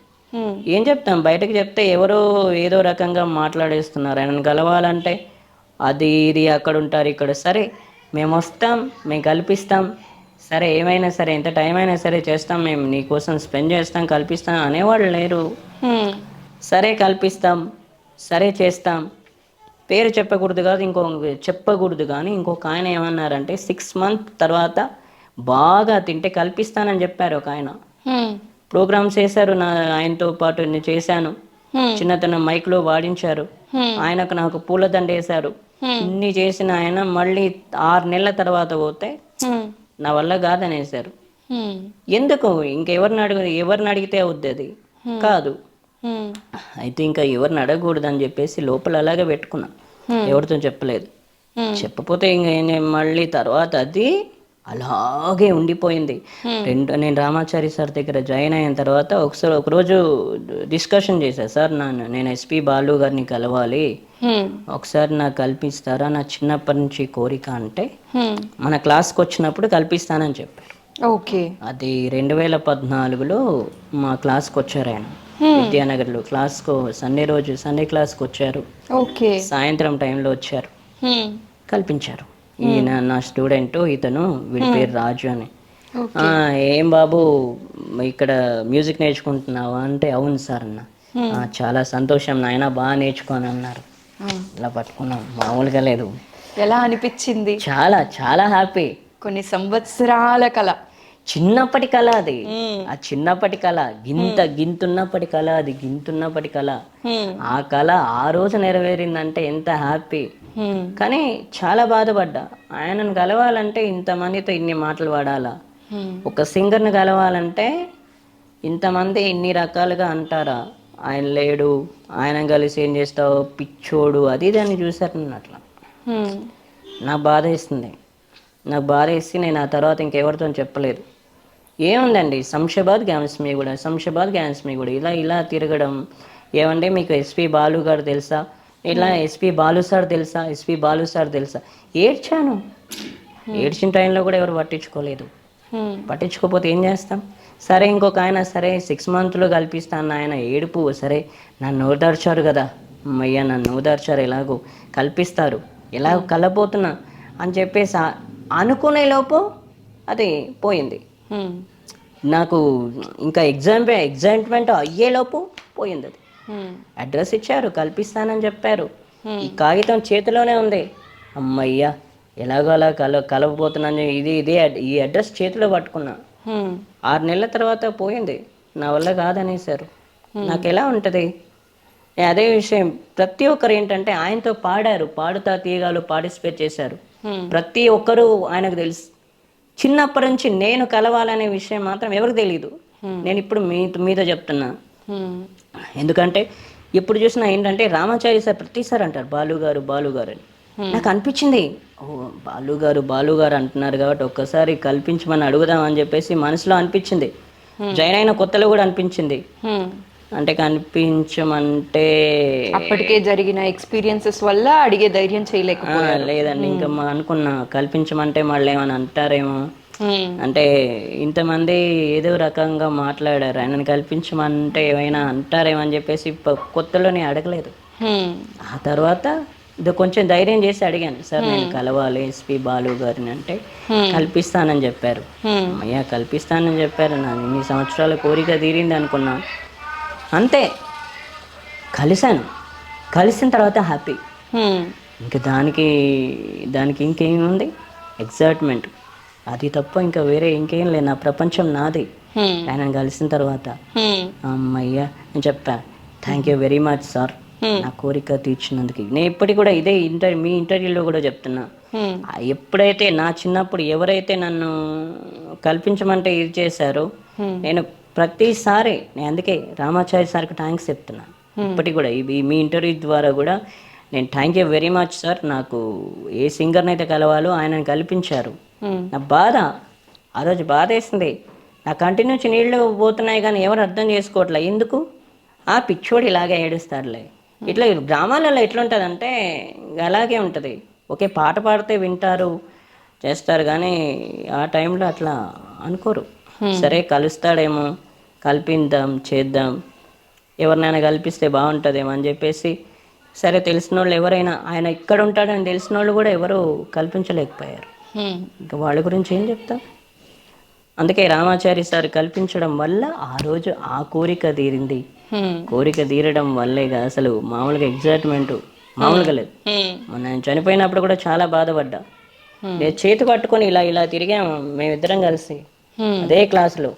ఏం చెప్తాం, బయటకు చెప్తే ఎవరో ఏదో రకంగా మాట్లాడేస్తున్నారు. ఆయనను కలవాలంటే అది ఇది అక్కడ ఉంటారు ఇక్కడ, సరే మేము వస్తాం, మేము కల్పిస్తాం, సరే ఏమైనా సరే ఎంత టైం అయినా సరే చేస్తాం, మేము నీకోసం స్పెండ్ చేస్తాం, కల్పిస్తాం అనేవాళ్ళు లేరు. సరే కల్పిస్తాం, సరే చేస్తాం, పేరు చెప్పకూడదు కాదు, చెప్పకూడదు కానీ ఇంకొక ఆయన ఏమన్నారంటే 6 months తర్వాత బాగా తింటే కల్పిస్తానని చెప్పారు ఒక ఆయన. ప్రోగ్రామ్స్ చేశారు, ఆయనతో పాటు నేను చేశాను, చిన్నతనం మైక్లో వాడించారు, ఆయనకు నాకు పూలదండ వేశారు, ఇన్ని చేసిన ఆయన మళ్ళీ 6 నెలల తర్వాత పోతే నా వల్ల కాదనేసారు. ఎందుకు, ఎవరిని అడిగితే అవుద్ది అది కాదు. అయితే ఇంకా ఎవరిని అడగకూడదు అని చెప్పేసి లోపల అలాగే పెట్టుకున్నా, ఎవరితో చెప్పలేదు. చెప్పపోతే ఇంకా మళ్ళీ తర్వాత అది అలాగే ఉండిపోయింది. నేను రామాచారి సార్ దగ్గర జాయిన్ అయిన తర్వాత ఒకరోజు డిస్కషన్ చేశా, సార్ నేను ఎస్పి బాలు గారిని కలవాలి, ఒకసారి నాకు కల్పిస్తారా, నా చిన్నప్పటి నుంచి కోరిక అంటే మన క్లాస్కి వచ్చినప్పుడు కల్పిస్తానని చెప్పారు.
ఓకే.
అది 2014లో మా క్లాస్కి వచ్చారు ఆయన, విద్యానగర్లో క్లాస్కు సండే క్లాస్కి వచ్చారు.
ఓకే.
సాయంత్రం టైంలో వచ్చారు, కల్పించారు. ఈయన నా స్టూడెంట్, ఇతను వీడి పేరు రాజు అని. ఏం బాబు ఇక్కడ మ్యూజిక్ నేర్చుకుంటున్నావా అంటే అవును సార్ అన్న. చాలా సంతోషం నాయన, బాగా నేర్చుకోని అన్నారు. ఇలా పట్టుకున్నాం, మామూలుగా లేదు.
ఎలా అనిపించింది?
చాలా చాలా హ్యాపీ.
కొన్ని సంవత్సరాల కళ,
చిన్నప్పటి కళ అది, ఆ చిన్నప్పటి కళ, గింతున్నప్పటి కళ, అది గింతున్నప్పటి కళ. ఆ కళ ఆ రోజు నెరవేరిందంటే ఎంత హ్యాపీ. కానీ చాలా బాధపడ్డా, ఆయనను కలవాలంటే ఇంతమందితో ఇన్ని మాటలు పడాలా, ఒక సింగర్ని కలవాలంటే ఇంతమంది ఇన్ని రకాలుగా అంటారా, ఆయన లేడు, ఆయన కలిసి ఏం చేస్తావు పిచ్చోడు అది దాన్ని చూసారు నన్ను. అట్లా నాకు బాధ వేసి నేను ఆ తర్వాత ఇంకెవరితో చెప్పలేదు. ఏముందండి, శంషాబాద్ గ్యామ్స్ మీ కూడా ఇలా తిరగడం. ఏమంటే మీకు ఎస్పి బాలు గారు తెలుసా, ఇలా ఎస్పి బాలు సార్ తెలుసా, ఏడ్చాను. ఏడ్చిన టైంలో కూడా ఎవరు పట్టించుకోలేదు. పట్టించుకోకపోతే ఏం చేస్తాం. సరే ఇంకొక ఆయన సరే 6 monthsలో కల్పిస్తాను ఆయన ఏడుపు, సరే నన్ను ఓదార్చారు కదా, అమ్మయ్య నన్ను ఓదార్చారు, ఎలాగో కల్పిస్తారు, ఎలాగో కలపోతున్నా అని చెప్పేసి అనుకునే లోపు అది పోయింది. నాకు ఇంకా ఎగ్జైట్మెంట్ అయ్యేలోపు పోయింది అది. అడ్రస్ ఇచ్చారు, కల్పిస్తానని చెప్పారు, ఈ కాగితం చేతిలోనే ఉంది, అమ్మయ్య ఎలాగో అలా కలవబోతున్నాను, ఈ అడ్రస్ చేతిలో పట్టుకున్నా. 6 నెలల తర్వాత పోయింది, నా వల్ల కాదనేసారు. నాకు ఎలా ఉంటుంది. అదే విషయం ప్రతి ఒక్కరు ఏంటంటే ఆయనతో పాడారు, పాడుతా తీయగాలు పార్టిసిపేట్ చేశారు, ప్రతి ఒక్కరూ ఆయనకు తెలుసు. చిన్నప్పటి నుంచి నేను కలవాలనే విషయం మాత్రం ఎవరికి తెలియదు. నేను ఇప్పుడు మీతో చెప్తున్నా. ఎందుకంటే ఎప్పుడు చూసినా ఏంటంటే రామాచారి సార్ ప్రతిసారి అంటారు బాలు గారు అని. నాకు అనిపించింది, ఓ బాలు గారు అంటున్నారు కాబట్టి ఒక్కసారి కల్పించమని అడుగుదాం అని చెప్పేసి మనసులో అనిపించింది. జాయిన్ అయిన కొత్తలో కూడా అనిపించింది. అంటే కనిపించమంటే
అప్పటికే జరిగిన ఎక్స్పీరియన్సెస్ వల్ల అడిగే ధైర్యం చేయలేకపోయారు.
లేదండి, ఇంకా అనుకున్నా కల్పించమంటే మళ్ళీ ఏమైనా అంటారేమో, అంటే ఇంతమంది ఏదో రకంగా మాట్లాడారు, ఆయనను కల్పించమంటే ఏమైనా అంటారేమో అని చెప్పేసి కొత్తలో నేను అడగలేదు. ఆ తర్వాత ఇది కొంచెం ధైర్యం చేసి అడిగాను, సార్ నేను కలవాలి ఎస్పి బాలు గారిని అంటే కల్పిస్తానని చెప్పారు. అయ్యా కల్పిస్తానని చెప్పారు, నా ఇన్ని సంవత్సరాల కోరిక తీరింది అనుకున్నా. అంతే, కలిసిన తర్వాత హ్యాపీ. ఇంకా దానికి ఇంకేముంది, ఎగ్జైట్మెంట్, అది తప్ప ఇంకా వేరే ఇంకేం లేదు. నా ప్రపంచం నాది ఆయన కలిసిన తర్వాత. అమ్మయ్యా నేను చెప్పా, thank you very much sir నా కోరిక తీర్చినందుకు. నేను ఇప్పటికి కూడా ఇదే మీ ఇంటర్వ్యూలో కూడా చెప్తున్నా, ఎప్పుడైతే నా చిన్నప్పుడు ఎవరైతే నన్ను కల్పించమంటే ఇది చేశారో నేను ప్రతిసారి నేను అందుకే రామాచారి సార్కి థ్యాంక్స్ చెప్తున్నా. ఇప్పటికి కూడా మీ ఇంటర్వ్యూ ద్వారా కూడా నేను thank you very much sir, నాకు ఏ సింగర్ని అయితే కలవాలో ఆయనను కల్పించారు. నా బాధ ఆ రోజు బాధ వేసింది, నా కంటి నుంచి నీళ్లు పోతున్నాయి కానీ ఎవరు అర్థం చేసుకోవట్లే. ఎందుకు ఆ పిచ్చోడు ఇలాగే ఏడుస్తారులే. ఇట్లా గ్రామాలలో ఎట్లుంటుందంటే అలాగే ఉంటుంది, ఒకే పాట పాడితే వింటారు చేస్తారు కానీ ఆ టైంలో అట్లా అనుకోరు. సరే కలుస్తాడేమో, కల్పిద్దాం చేద్దాం, ఎవరినైనా కల్పిస్తే బాగుంటుందేమో అని చెప్పేసి సరే తెలిసిన వాళ్ళు ఎవరైనా ఆయన ఇక్కడ ఉంటాడని తెలిసిన వాళ్ళు కూడా ఎవరు కల్పించలేకపోయారు. ఇంకా వాళ్ళ గురించి ఏం చెప్తాం. అందుకే రామాచారి సార్ కల్పించడం వల్ల ఆ రోజు ఆ కోరిక తీరింది. కోరిక తీరడం వల్లేగా అసలు మామూలుగా ఎగ్జైట్మెంట్ మామూలుగా లేదు. నేను చనిపోయినప్పుడు కూడా చాలా బాధపడ్డా. నేను చేతి పట్టుకొని ఇలా తిరిగాము మేమిద్దరం కలిసి అదే క్లాసులో,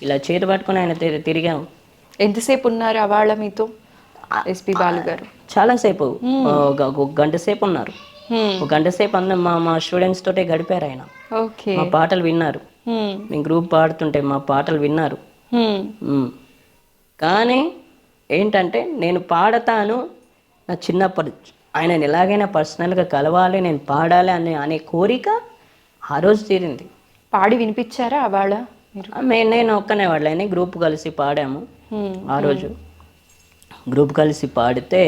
ఇలా చేతి పట్టుకొని ఆయన తిరిగాము.
ఎంతసేపు ఉన్నారు అవాళ్ళ మీతో ఎస్పి బాలు గారు?
చాలాసేపు, ఒక గంట సేపు ఉన్నారు. ఒక గంట సేపు అందరం మా స్టూడెంట్స్ తోటే గడిపారు ఆయన. మా పాటలు విన్నారు, మేము గ్రూప్ పాడుతుంటే మా పాటలు విన్నారు. కానీ ఏంటంటే నేను పాడతాను, నా చిన్నప్పటి ఆయన ఎలాగైనా పర్సనల్గా కలవాలి, నేను పాడాలి అనే కోరిక ఆ రోజు తీరింది.
పాడి వినిపించారా అవాళ?
నేను ఒక్కనే వాళ్ళని గ్రూప్ కలిసి పాడాము. ఆ రోజు గ్రూప్ కలిసి పాడితే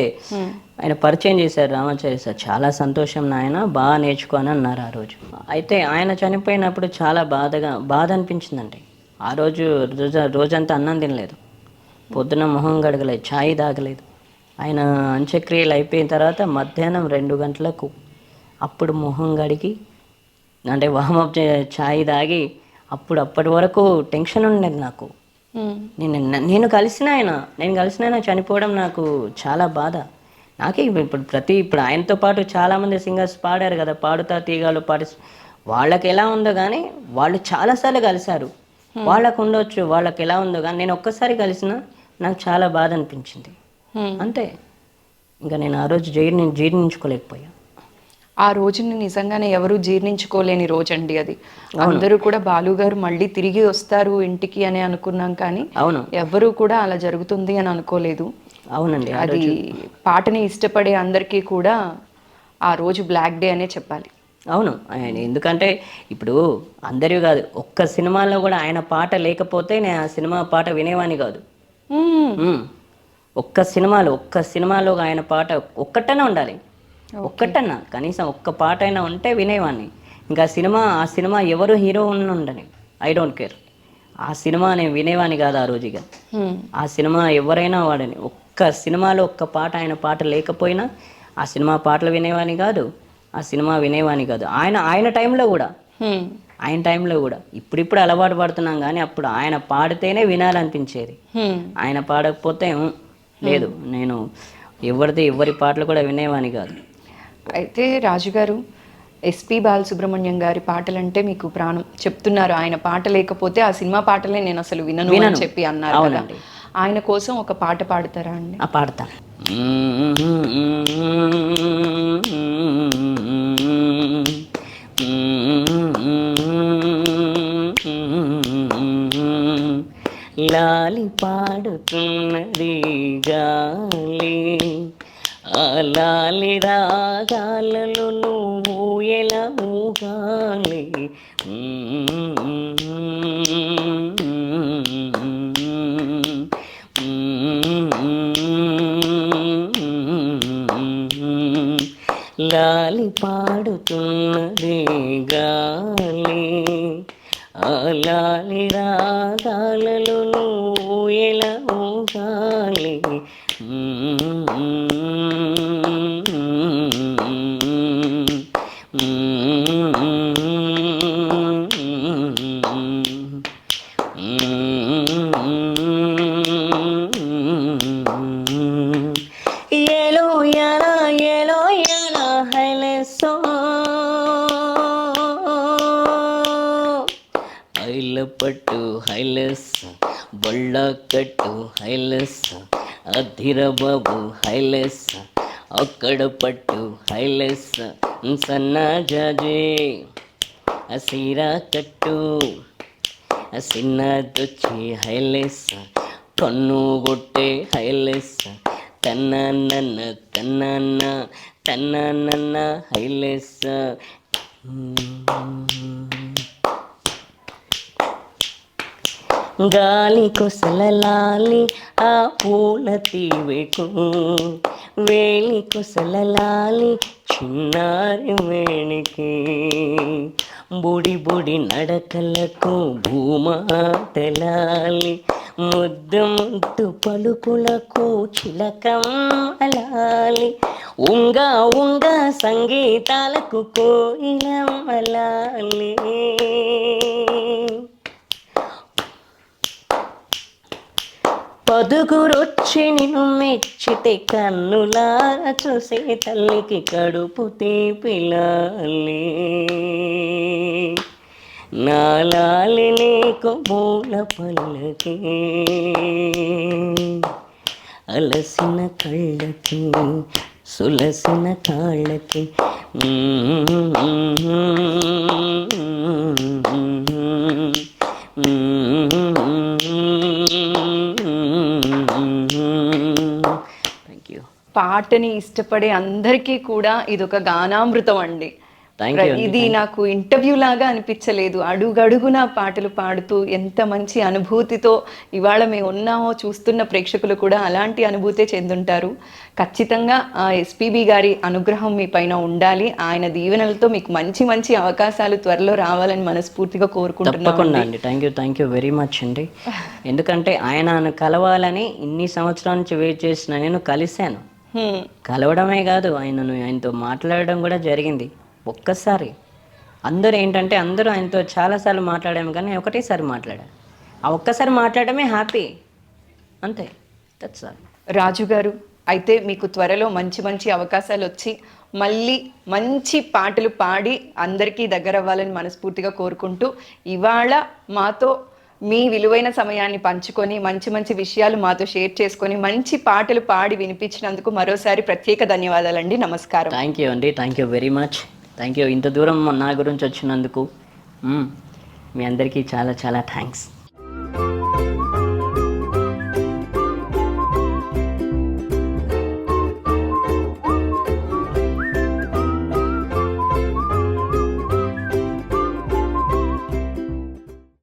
ఆయన పరిచయం చేశారు రామాచారి సార్. చాలా సంతోషం నాయన, బాగా నేర్చుకోని అన్నారు ఆ రోజు. అయితే ఆయన చనిపోయినప్పుడు చాలా బాధ అనిపించిందండి. ఆ రోజంతా అన్నం తినలేదు, పొద్దున మొహం గడగలేదు, ఛాయ్ తాగలేదు. ఆయన అంత్యక్రియలు అయిపోయిన తర్వాత మధ్యాహ్నం 2 గంటలకు అప్పుడు మొహం గడిగి అంటే వామప్ ఛాయ్ తాగి అప్పటి వరకు టెన్షన్ ఉండేది నాకు. నేను కలిసిన ఆయన చనిపోవడం నాకు చాలా బాధ. నాకే ఇప్పుడు ఆయనతో పాటు చాలామంది సింగర్స్ పాడారు కదా, పాడుతా తీగాలు వాళ్ళకి ఎలా ఉందో కానీ వాళ్ళు చాలాసార్లు కలిశారు, వాళ్ళకు ఉండొచ్చు వాళ్ళకి ఎలా ఉందో కానీ నేను ఒక్కసారి కలిసిన నాకు చాలా బాధ అనిపించింది. అంతే, ఇంకా నేను ఆ రోజు జీర్ణించుకోలేకపోయా.
ఆ రోజుని నిజంగానే ఎవరు జీర్ణించుకోలేని రోజు అండి అది. అందరూ కూడా బాలు గారు మళ్ళీ తిరిగి వస్తారు ఇంటికి అని అనుకున్నాం కానీ ఎవరు కూడా అలా జరుగుతుంది అని అనుకోలేదు.
అవునండి,
అది పాటని ఇష్టపడే అందరికీ కూడా ఆ రోజు బ్లాక్ డే అనే చెప్పాలి.
అవును, ఎందుకంటే ఇప్పుడు అందరూ కాదు, ఒక్క సినిమాలో కూడా ఆయన పాట లేకపోతే నేను ఆ సినిమా పాట వినేవాని కాదు. ఒక్క సినిమాలో ఆయన పాట ఒక్కటనే ఉండాలి, ఒక్కటన్నా కనీసం ఒక్క పాట అయినా ఉంటే వినేవాడిని. ఇంకా ఆ సినిమా ఎవరు హీరో ఉండని ఐ డోంట్ కేర్, ఆ సినిమా నేను వినేవాని కాదు ఆ రోజు. ఇక ఆ సినిమా ఎవరైనా వాడని, ఒక్క సినిమాలో ఒక్క పాట ఆయన పాట లేకపోయినా ఆ సినిమా పాటలు వినేవాని కాదు, ఆ సినిమా వినేవాని కాదు. ఆయన టైంలో కూడా ఇప్పుడు అలవాటు పడుతున్నాం కానీ అప్పుడు ఆయన పాడితేనే వినాలనిపించేది. ఆయన పాడకపోతే లేదు, నేను ఎవరి పాటలు కూడా వినేవాని కాదు.
అయితే రాజుగారు, ఎస్పి బాలసుబ్రహ్మణ్యం గారి పాటలంటే మీకు ప్రాణం చెప్తున్నారు. ఆయన పాట లేకపోతే ఆ సినిమా పాటలే నేను అసలు వినను అని చెప్పి అన్నారు కదా. ఆయన కోసం ఒక పాట పాడతారా అండి?
పాడతా. లాలి పాడుతున్నది గాలి, ఆ లాలి రాగాలలో నువ్వు ఎలా ఊగాలి. లాలి పాడుతున్నది గాలి, ఆ లాలి రాగాలలో నువ్వు ఎలా ఊగాలి. ఏలో యాలా ఏలో యాలా హైలెస్సో, ఐల పట్టు హైలెస్, బళ్ళ కట్టు హైలెస్, అధిర బాబు హైలెస్, అక్కడ పట్టు హైలెస్, సన్నా జాజే అసీరా కట్టు, సిన్నదొచ్చి హైలెస్, కన్ను కొట్టే హైలెస్, తన్న తన్న తన్న హైలెస్. గాలి కొసలలాలి ఆ పూల తీవెకు, వేలి కొసలలాలి చిన్నారి వేణికి, బుడి బుడి నడకలకు భూమాటలాలి, ముద్దు ముద్దు పలుకులకు చిలకమ్మలాలి, ఉంగ ఉంగ సంగీతాలకు కోయిలమ్మలాలి. పదుగురొచ్చి నిన్ను మెచ్చితే కన్నులార చూసే తల్లికి కడుపు తీపిలాలి, నాలాలి నీకు మూల పల్లకి, అలసిన కళ్ళకి సులసిన కాళ్ళకి. Thank you.
పాటని ఇష్టపడే అందరికీ కూడా ఇదొక గానామృతం అండి. ఇది నాకు ఇంటర్వ్యూ లాగా అనిపించలేదు. అడుగడుగునా పాటలు పాడుతూ ఎంత మంచి అనుభూతితో ఇవాళ మేము ఉన్నామో చూస్తున్న ప్రేక్షకులు కూడా అలాంటి అనుభూతే చెందుంటారు. ఖచ్చితంగా ఆ ఎస్పీబీ గారి అనుగ్రహం మీ పైన ఉండాలి. ఆయన దీవెనలతో మీకు మంచి మంచి అవకాశాలు త్వరలో రావాలని మనస్ఫూర్తిగా కోరుకుంటున్నాను.
తప్పకుండా అండి. థ్యాంక్ యూ వెరీ మచ్ అండి. ఎందుకంటే ఆయన కలవాలని ఇన్ని సంవత్సరాల నుంచి వెయిట్ చేసిన నేను కలిశాను. కలవడమే కాదు, ఆయనతో మాట్లాడడం కూడా జరిగింది. ఒక్కసారి అందరూ ఆయనతో చాలాసార్లు మాట్లాడాము, కానీ ఒకటేసారి మాట్లాడాను. ఆ ఒక్కసారి మాట్లాడమే హ్యాపీ, అంతే. That's all.
రాజు గారు, అయితే మీకు త్వరలో మంచి మంచి అవకాశాలు వచ్చి మళ్ళీ మంచి పాటలు పాడి అందరికీ దగ్గర అవ్వాలని మనస్ఫూర్తిగా కోరుకుంటూ, ఇవాళ మాతో మీ విలువైన సమయాన్ని పంచుకొని మంచి మంచి విషయాలు మాతో షేర్ చేసుకొని మంచి పాటలు పాడి వినిపించినందుకు మరోసారి ప్రత్యేక ధన్యవాదాలండి. నమస్కారం.
థ్యాంక్ యూ అండి. Thank you very much. Thank you. ఇంత దూరం నా గురించి వచ్చినందుకు మీ అందరికీ చాలా చాలా థ్యాంక్స్.